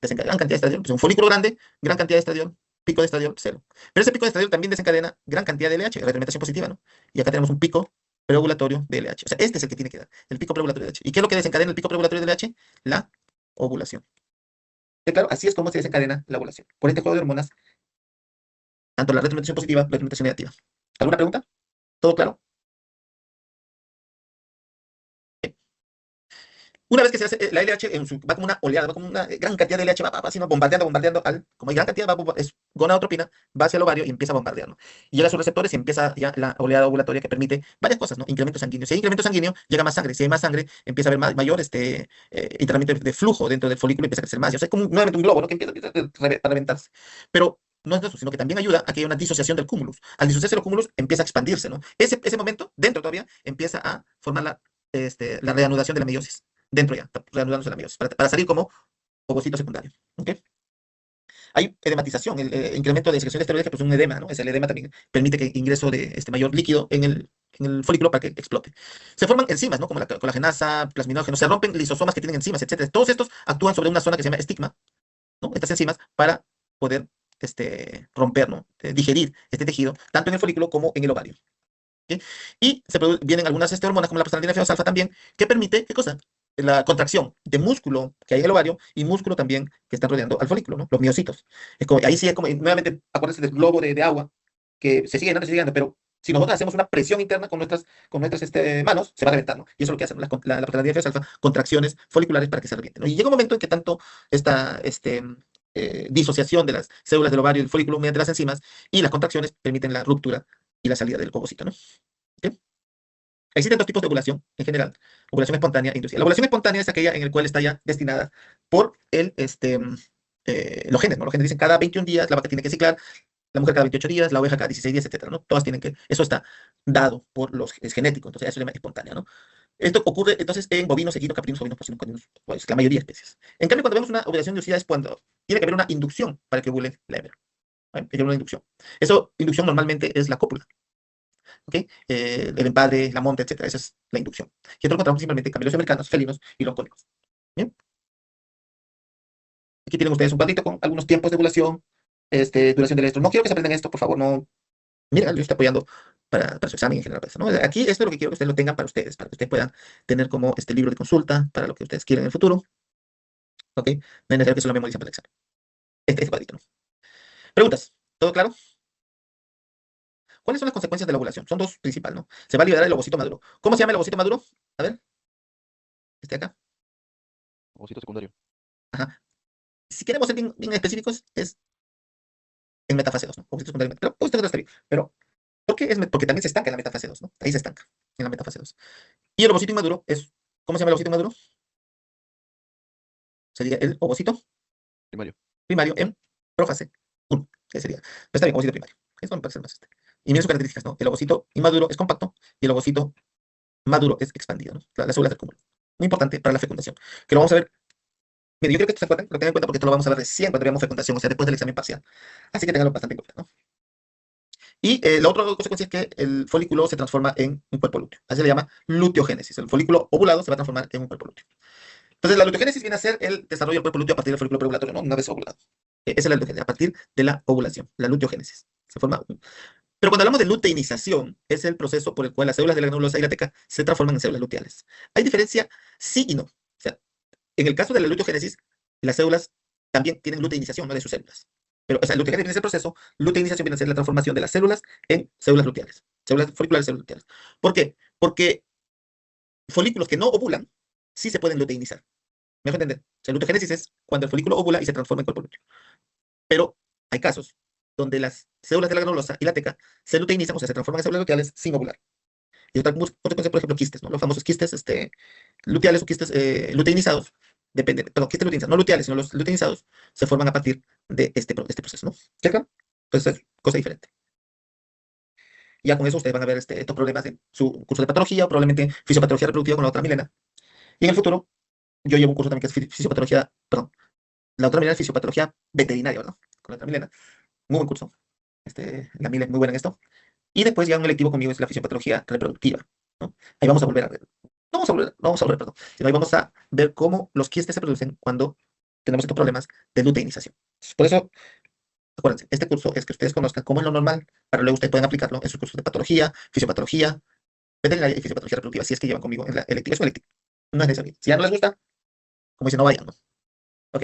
Desencadena gran cantidad de estradiol, pues un folículo grande, gran cantidad de estradiol, pico de estradiol, cero. Pero ese pico de estradiol también desencadena gran cantidad de LH, retroalimentación positiva, ¿no? Y acá tenemos un pico preovulatorio de LH. O sea, este es el que tiene que dar, el pico preovulatorio de LH. ¿Y qué es lo que desencadena el pico preovulatorio de LH? La ovulación. Claro, así es como se desencadena la ovulación. Por este juego de hormonas, tanto la retroalimentación positiva, la retroalimentación negativa. ¿Alguna pregunta? ¿Todo claro? Una vez que se hace la LH, va como una oleada, va como una gran cantidad de LH, va sino bombardeando, como hay gran cantidad, es gonadotropina, va hacia el ovario y empieza a bombardear, ¿no? Y llega a sus receptores y empieza ya la oleada ovulatoria que permite varias cosas, ¿no? Incremento sanguíneo. Si hay incremento sanguíneo, llega más sangre. Si hay más sangre, empieza a haber mayor internamiento de flujo dentro del folículo y empieza a crecer más. O sea, es como nuevamente un globo, ¿no? Que empieza a reventarse. Pero no es eso, sino que también ayuda a que haya una disociación del cúmulus. Al disociarse el cúmulus, empieza a expandirse, ¿no? Ese momento, dentro todavía, empieza a formar la reanudación de la meiosis. Dentro ya, reanudándose la meiosis, para salir como ovocito secundario. ¿Ok? Hay edematización, el incremento de secreción de esteroides, que pues un edema, ¿no? Es el edema también permite que ingreso de mayor líquido en el folículo para que explote. Se forman enzimas, ¿no? Como la colagenasa, plasminógeno, se rompen lisosomas que tienen enzimas, etcétera. Todos estos actúan sobre una zona que se llama estigma, ¿no? Estas enzimas para poder romper, ¿no? Digerir este tejido, tanto en el folículo como en el ovario. ¿Ok? Y vienen algunas hormonas, como la prostaglandina alfa también, que permite, ¿qué cosa? La contracción de músculo que hay en el ovario y músculo también que están rodeando al folículo, ¿no? Los miocitos. Ahí sí es como, nuevamente, acuérdense del globo de agua que se sigue llenando, pero si nosotros hacemos una presión interna con nuestras manos, se va a reventar, ¿no? Y eso es lo que hacen la prostaglandina alfa, contracciones foliculares para que se revienten, ¿no? Y llega un momento en que tanto esta disociación de las células del ovario y del folículo mediante las enzimas y las contracciones permiten la ruptura y la salida del ovocito, ¿no? ¿Ok? Existen dos tipos de ovulación en general, ovulación espontánea e inducida. La ovulación espontánea es aquella en la cual está ya destinada por los genes, ¿no? Los genes dicen cada 21 días la vaca tiene que ciclar, la mujer cada 28 días, la oveja cada 16 días, etcétera, ¿no? Todas tienen que, eso está dado es genético, entonces eso se llama espontánea, ¿no? Esto ocurre entonces en bovinos, equinos, caprinos, ovinos, porcinos, caninos, pues, la mayoría de especies. En cambio, cuando vemos una ovulación inducida es cuando tiene que haber una inducción para que ovule la hembra. ¿Vale? Tiene que haber una inducción. Eso, inducción normalmente es la cópula. ¿Ok? El empadre, la monta, etcétera. Esa es la inducción. Y esto lo encontramos simplemente en camellos americanos, felinos y los cónicos. ¿Bien? Aquí tienen ustedes un cuadrito con algunos tiempos de ovulación, duración del estro. No quiero que se aprendan esto, por favor, no. Mira, yo estoy apoyando para su examen en general, pues, ¿no? Aquí esto es lo que quiero que ustedes lo tengan para ustedes, para que ustedes puedan tener como este libro de consulta para lo que ustedes quieren en el futuro, ¿ok? No es necesario que se lo memoricen para el examen. Este cuadrito, ¿no? Preguntas, ¿todo claro? ¿Cuáles son las consecuencias de la ovulación? Son dos principales, ¿no? Se va a liberar el ovocito maduro. ¿Cómo se llama el ovocito maduro? A ver, acá. Ovocito secundario. Ajá. Si queremos ser bien específicos, es en metafase 2, ¿no? Ovocito secundario. Pero ovocito secundario está bien. Pero, ¿por qué? Porque también se estanca en la metafase 2, ¿no? Ahí se estanca, en la metafase 2. Y el ovocito inmaduro es, ¿cómo se llama el ovocito inmaduro? Sería el ovocito Primario. primario en prófase 1. ¿Qué sería? Está bien, ovocito primario. Eso me parece más Y miren sus características, ¿no? El ovocito inmaduro es compacto y el ovocito maduro es expandido, ¿no? Las células del cúmulo. Muy importante para la fecundación. Que lo vamos a ver. Mire, yo creo que esto se acuerdan, lo tengan en cuenta porque esto lo vamos a ver recién cuando veamos fecundación, o sea, después del examen parcial. Así que tenganlo bastante en cuenta, ¿no? Y la otra consecuencia es que el folículo se transforma en un cuerpo lúteo. Así se le llama luteogénesis. El folículo ovulado se va a transformar en un cuerpo lúteo. Entonces, la luteogénesis viene a ser el desarrollo del cuerpo lúteo a partir del folículo preovulatorio, ¿no? Una vez ovulado. Esa es la luteogénesis, a partir de la ovulación, la luteogénesis. Se forma. Pero cuando hablamos de luteinización, es el proceso por el cual las células de la granulosa y la teca se transforman en células luteales. ¿Hay diferencia? Sí y no. O sea, en el caso de la luteogénesis, las células también tienen luteinización, ¿no? De sus células. Pero, o sea, luteogénesis viene a ser el proceso, luteinización viene a ser la transformación de las células en células luteales. Células foliculares, células luteales. ¿Por qué? Porque folículos que no ovulan sí se pueden luteinizar. ¿Me dejo entender? O sea, luteogénesis es cuando el folículo ovula y se transforma en cuerpo lúteo. Pero hay casos donde las células de la granulosa y la teca se luteinizan, o sea, se transforman en células luteales sin ovular. Y otra consecuencia, por ejemplo, quistes, ¿no? Los famosos quistes luteales o quistes luteinizados, depende, perdón, quistes luteinizados, no luteales, sino los luteinizados, se forman a partir de este proceso, ¿no? ¿Ya claro? Entonces es cosa diferente. Y ya con eso ustedes van a ver estos problemas en su curso de patología o probablemente fisiopatología reproductiva con la otra Milena. Y en el futuro, yo llevo un curso también que es fisiopatología, perdón, la otra Milena es fisiopatología veterinaria, ¿verdad? Con la otra Milena. Muy buen curso. La Milena es muy buena en esto. Y después ya un electivo conmigo es la fisiopatología reproductiva, ¿no? Ahí vamos a volver a ver. No vamos a volver, perdón. Sino ahí vamos a ver cómo los quistes se producen cuando tenemos estos problemas de luteinización. Por eso, acuérdense, este curso es que ustedes conozcan cómo es lo normal, para luego ustedes pueden aplicarlo en sus cursos de patología, fisiopatología, veterinaria y fisiopatología reproductiva, si es que llevan conmigo en la electiva. Es un electivo. No es necesario. Si ya no les gusta, como dicen, no vayan, ¿no? Ok.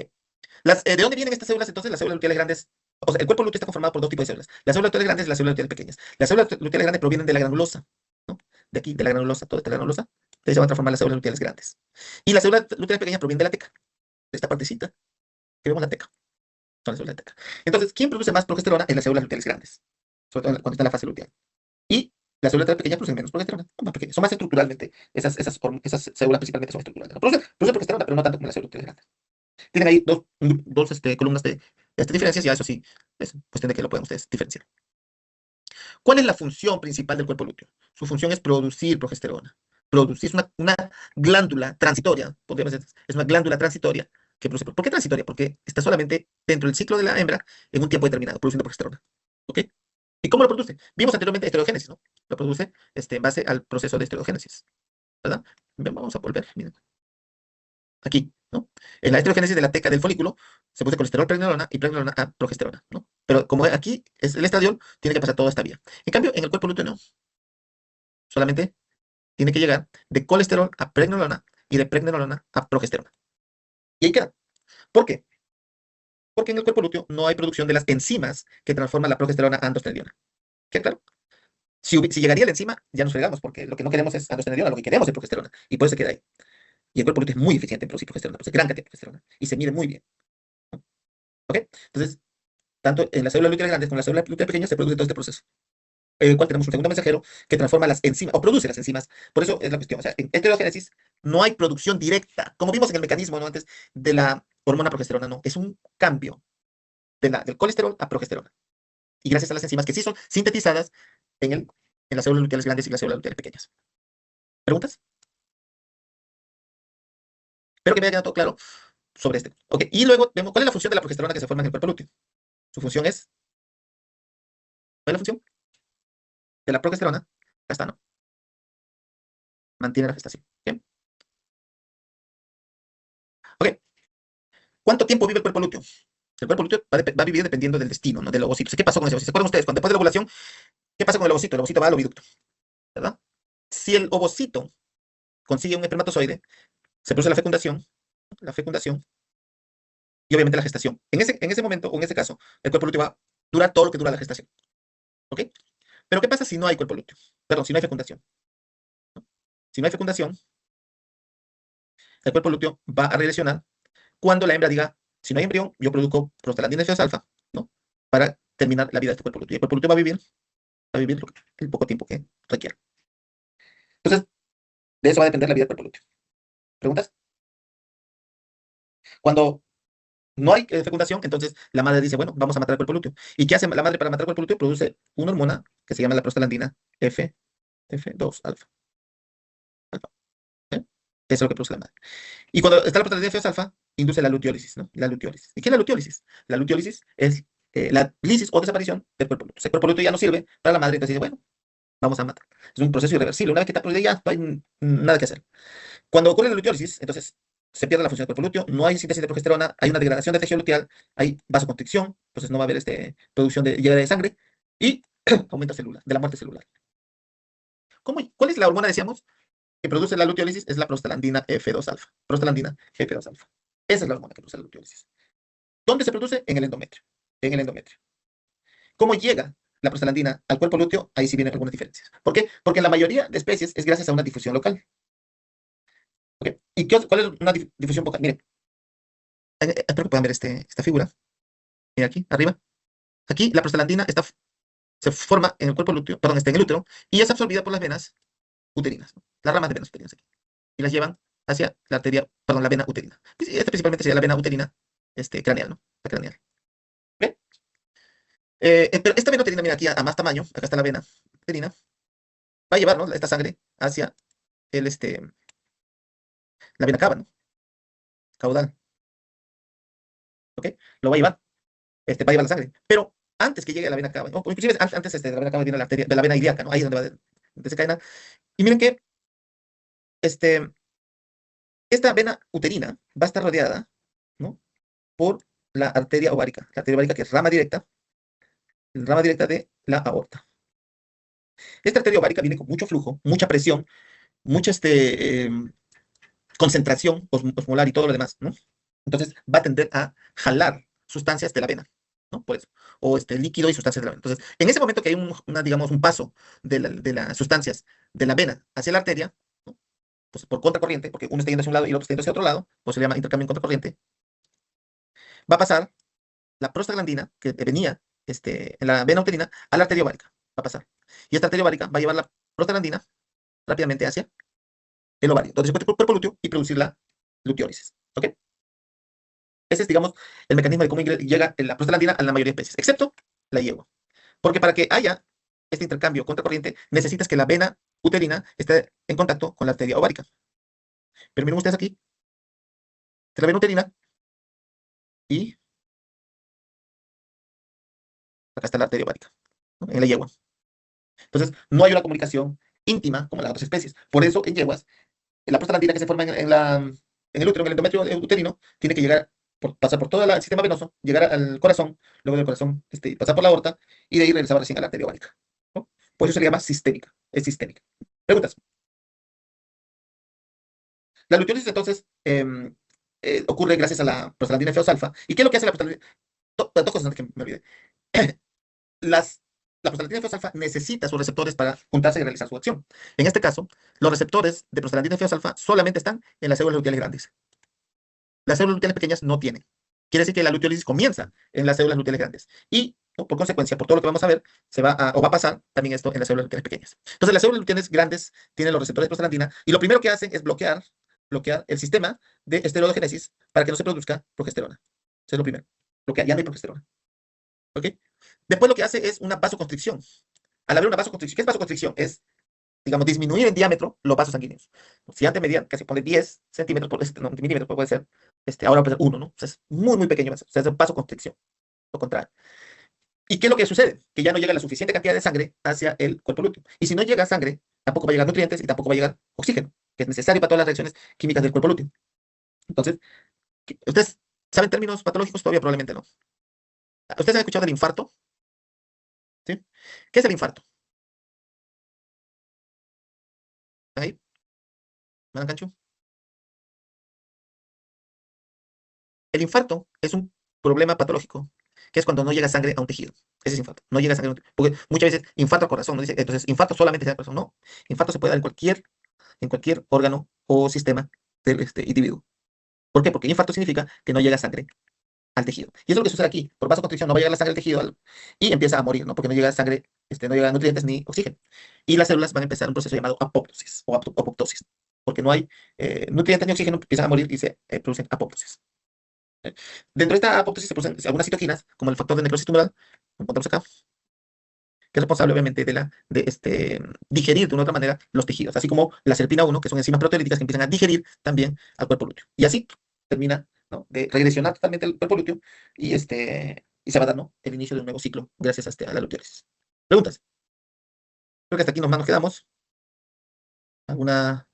¿De dónde vienen estas células? Entonces, las células luteales grandes, o sea, el cuerpo lúteo está conformado por dos tipos de células. Las células luteales grandes y las células luteales pequeñas. Las células luteales grandes provienen de la granulosa, ¿no? De aquí, de la granulosa, toda esta granulosa, entonces se van a transformar en las células luteales grandes. Y las células luteales pequeñas provienen de la teca, de esta partecita, que vemos la teca. Son las células de teca. Entonces, ¿quién produce más progesterona? En las células luteales grandes, sobre todo cuando está en la fase luteal. Y las células pequeñas producen menos progesterona, son más pequeñas, son más estructuralmente, esas células principalmente son estructurales. Producen progesterona, pero no tanto como las células luteales grandes. Tienen ahí dos columnas de diferencias, y a eso sí, es cuestión de que lo puedan ustedes diferenciar. ¿Cuál es la función principal del cuerpo lúteo? Su función es producir progesterona. Producir, es una glándula transitoria, podríamos decir, es una glándula transitoria que produce. ¿Por qué transitoria? Porque está solamente dentro del ciclo de la hembra en un tiempo determinado, produciendo progesterona. ¿Ok? ¿Y cómo lo produce? Vimos anteriormente esteroigénesis, ¿no? Lo produce en base al proceso de esteroigénesis, ¿verdad? Vamos a volver, miren. Aquí, ¿no? En la esteroigénesis de la teca del folículo se produce colesterol, pregnenolona y pregnenolona a progesterona, ¿no? Pero como aquí es el estradiol, tiene que pasar toda esta vía. En cambio, en el cuerpo lúteo no. Solamente tiene que llegar de colesterol a pregnenolona y de pregnenolona a progesterona. Y ahí queda. ¿Por qué? Porque en el cuerpo lúteo no hay producción de las enzimas que transforman la progesterona a androstenediona. ¿Queda claro? Si llegaría la enzima, ya nos fregamos, porque lo que no queremos es androstenediona, lo que queremos es progesterona. Y por eso se queda ahí. Y el cuerpo lúteo es muy eficiente en producir progesterona, produce gran cantidad de progesterona. Y se mide muy bien. ¿Ok? Entonces, tanto en las células lúteas grandes como en las células lúteas pequeñas se produce todo este proceso, en el cual tenemos un segundo mensajero que transforma las enzimas, o produce las enzimas. Por eso es la cuestión. O sea, en esteroigénesis no hay producción directa, como vimos en el mecanismo, ¿no? Antes de la hormona progesterona, no. Es un cambio del colesterol a progesterona. Y gracias a las enzimas que sí son sintetizadas en las células luteales grandes y las células luteales pequeñas. ¿Preguntas? Espero que me haya quedado todo claro sobre este. Ok, y luego vemos cuál es la función de la progesterona que se forma en el cuerpo lúteo. Su función es, ¿cuál es la función de la progesterona? Acá está, ¿no? Mantiene la gestación. ¿Bien? Ok. ¿Cuánto tiempo vive el cuerpo lúteo? El cuerpo lúteo va a vivir dependiendo del destino, ¿no? Del ovocito. ¿Qué pasó con ese ovocito? ¿Se acuerdan ustedes? Después de la ovulación, ¿qué pasa con el ovocito? El ovocito va al oviducto, ¿verdad? Si el ovocito consigue un espermatozoide, se produce la fecundación y obviamente la gestación. En ese momento, o en ese caso, el cuerpo lúteo va a durar todo lo que dura la gestación. ¿Ok? Pero ¿qué pasa si no hay cuerpo lúteo? Perdón, si no hay fecundación. Si no hay fecundación, el cuerpo lúteo va a regresionar cuando la hembra diga, si no hay embrión, yo produzco prostaglandina F2 alfa, ¿no? Para terminar la vida de este cuerpo lúteo. Y el cuerpo lúteo va a vivir el poco tiempo que requiera. Entonces, de eso va a depender la vida del cuerpo lúteo. ¿Preguntas? Cuando no hay fecundación, entonces la madre dice, bueno, vamos a matar al cuerpo lúteo. ¿Y qué hace la madre para matar al cuerpo lúteo? Produce una hormona que se llama la prostaglandina F2 alfa. ¿Eh? Eso es lo que produce la madre. Y cuando está la prostaglandina F2 alfa, induce la luteólisis, ¿no? La luteólisis. ¿Y qué es la luteólisis? La luteólisis es la lisis o desaparición del cuerpo lúteo. El cuerpo lúteo ya no sirve para la madre, entonces dice, bueno, vamos a matar. Es un proceso irreversible. Una vez que está prohibida, ya no hay nada que hacer. Cuando ocurre la luteólisis, entonces se pierde la función del cuerpo lúteo, no hay síntesis de progesterona, hay una degradación del tejido luteal, hay vasoconstricción, entonces no va a haber producción de llegada de sangre y aumento celular, de la muerte celular. ¿Cuál es la hormona, decíamos, que produce la luteólisis? Es la prostaglandina F2 alfa. Prostaglandina F2 alfa. Esa es la hormona que produce la luteólisis. ¿Dónde se produce? En el endometrio. En el endometrio. ¿Cómo llega la prostaglandina al cuerpo lúteo? Ahí sí vienen algunas diferencias. ¿Por qué? Porque en la mayoría de especies es gracias a una difusión local. ¿Okay? ¿Y cuál es una difusión vocal? Miren, espero que puedan ver esta figura. Mira aquí, arriba. Aquí la prostaglandina se forma en el cuerpo lúteo, perdón, está en el útero, y es absorbida por las venas uterinas, ¿no? Las ramas de venas uterinas aquí. Y las llevan hacia la arteria, perdón, la vena uterina. Principalmente sería la vena uterina craneal, ¿no? La craneal. ¿Ve? Pero esta vena uterina, mira aquí a más tamaño, acá está la vena uterina, va a llevar, ¿no? Esta sangre hacia la vena cava, ¿no? Caudal. ¿Ok? Lo va a llevar. Va a llevar la sangre. Pero antes que llegue a la vena cava, ¿no? Inclusive antes de la vena cava viene la arteria, de la vena ilíaca, ¿no? Ahí es donde va a desencadenar. Y miren que esta vena uterina va a estar rodeada, ¿no? Por la arteria ovárica. La arteria ovárica que es rama directa de la aorta. Esta arteria ovárica viene con mucho flujo, mucha presión, mucha concentración osmolar y todo lo demás, ¿no? Entonces va a tender a jalar sustancias de la vena, ¿no? Por eso. O líquido y sustancias de la vena. Entonces, en ese momento que hay digamos, un paso de las sustancias de la vena hacia la arteria, ¿no? Pues por contracorriente, porque uno está yendo hacia un lado y el otro está yendo hacia otro lado, pues se le llama intercambio en contracorriente, va a pasar la prostaglandina que venía en la vena uterina a la arteria ovárica. Va a pasar. Y esta arteria ovárica va a llevar la prostaglandina rápidamente hacia el ovario, donde se encuentra el cuerpo lúteo y producir la luteólisis. ¿Ok? Ese es, digamos, el mecanismo de cómo llega la prostaglandina a la mayoría de especies, excepto la yegua. Porque para que haya este intercambio contracorriente, necesitas que la vena uterina esté en contacto con la arteria ovárica. Pero miren ustedes aquí, la vena uterina y acá está la arteria ovárica, ¿no? En la yegua. Entonces, no hay una comunicación íntima como en las otras especies. Por eso, en yeguas, la prostaglandina que se forma en el útero, en el endometrio uterino, tiene que pasar por todo el sistema venoso, llegar al corazón, luego del corazón pasar por la aorta y de ahí regresar recién a la arteria ovárica, ¿no? Por eso se le llama sistémica, es sistémica. Preguntas. La luteólisis, entonces, ocurre gracias a la prostaglandina F2 alfa. ¿Y qué es lo que hace la prostaglandina? Dos cosas antes que me olvide. La prostaglandina F2 alfa necesita sus receptores para juntarse y realizar su acción. En este caso, los receptores de prostaglandina F2 alfa solamente están en las células luteales grandes. Las células luteales pequeñas no tienen. Quiere decir que la luteólisis comienza en las células luteales grandes. Y, ¿no? Por consecuencia, por todo lo que vamos a ver, va a pasar también esto en las células luteales pequeñas. Entonces, las células luteales grandes tienen los receptores de prostaglandina y lo primero que hacen es bloquear el sistema de esteroidogénesis para que no se produzca progesterona. Eso es lo primero. Bloquear, ya no hay progesterona. ¿Ok? Después lo que hace es una vasoconstricción. Al haber una vasoconstricción, ¿qué es vasoconstricción? Es, digamos, disminuir en diámetro los vasos sanguíneos. Si antes medían, casi pone 10 centímetros, no, milímetros puede ser, ahora puede ser 1, ¿no? O sea, es muy, muy pequeño. O sea, es vasoconstricción, lo contrario. ¿Y qué es lo que sucede? Que ya no llega la suficiente cantidad de sangre hacia el cuerpo lúteo. Y si no llega sangre, tampoco va a llegar nutrientes y tampoco va a llegar oxígeno, que es necesario para todas las reacciones químicas del cuerpo lúteo. Entonces, ustedes ¿Saben términos patológicos? Todavía probablemente no. ¿Ustedes han escuchado del infarto? ¿Sí? ¿Qué es el infarto? ¿Ahí? ¿Manacancho? El infarto es un problema patológico, que es cuando no llega sangre a un tejido. Ese es infarto. No llega sangre a un tejido. Porque muchas veces infarto al corazón, ¿no? Dice, entonces, infarto solamente se da al corazón. No. Infarto se puede dar en cualquier órgano o sistema del individuo. ¿Por qué? Porque infarto significa que no llega sangre al tejido. Y eso es lo que sucede aquí. Por vasoconstricción no va a llegar la sangre al tejido y empieza a morir, ¿no? Porque no llega sangre, no llega nutrientes ni oxígeno. Y las células van a empezar un proceso llamado apoptosis o apoptosis. Porque no hay nutrientes ni oxígeno, empiezan a morir y se producen apoptosis. Dentro de esta apoptosis se producen algunas citoquinas, como el factor de necrosis tumoral, lo encontramos acá, que es responsable obviamente de digerir de una u otra manera los tejidos, así como la serpina 1, que son enzimas proteolíticas que empiezan a digerir también al cuerpo lúteo. Y así termina, ¿no?, de regresionar totalmente el cuerpo lúteo y se va a dar, ¿no?, el inicio de un nuevo ciclo gracias a la luteólisis. ¿Preguntas? Creo que hasta aquí nomás nos quedamos. ¿Alguna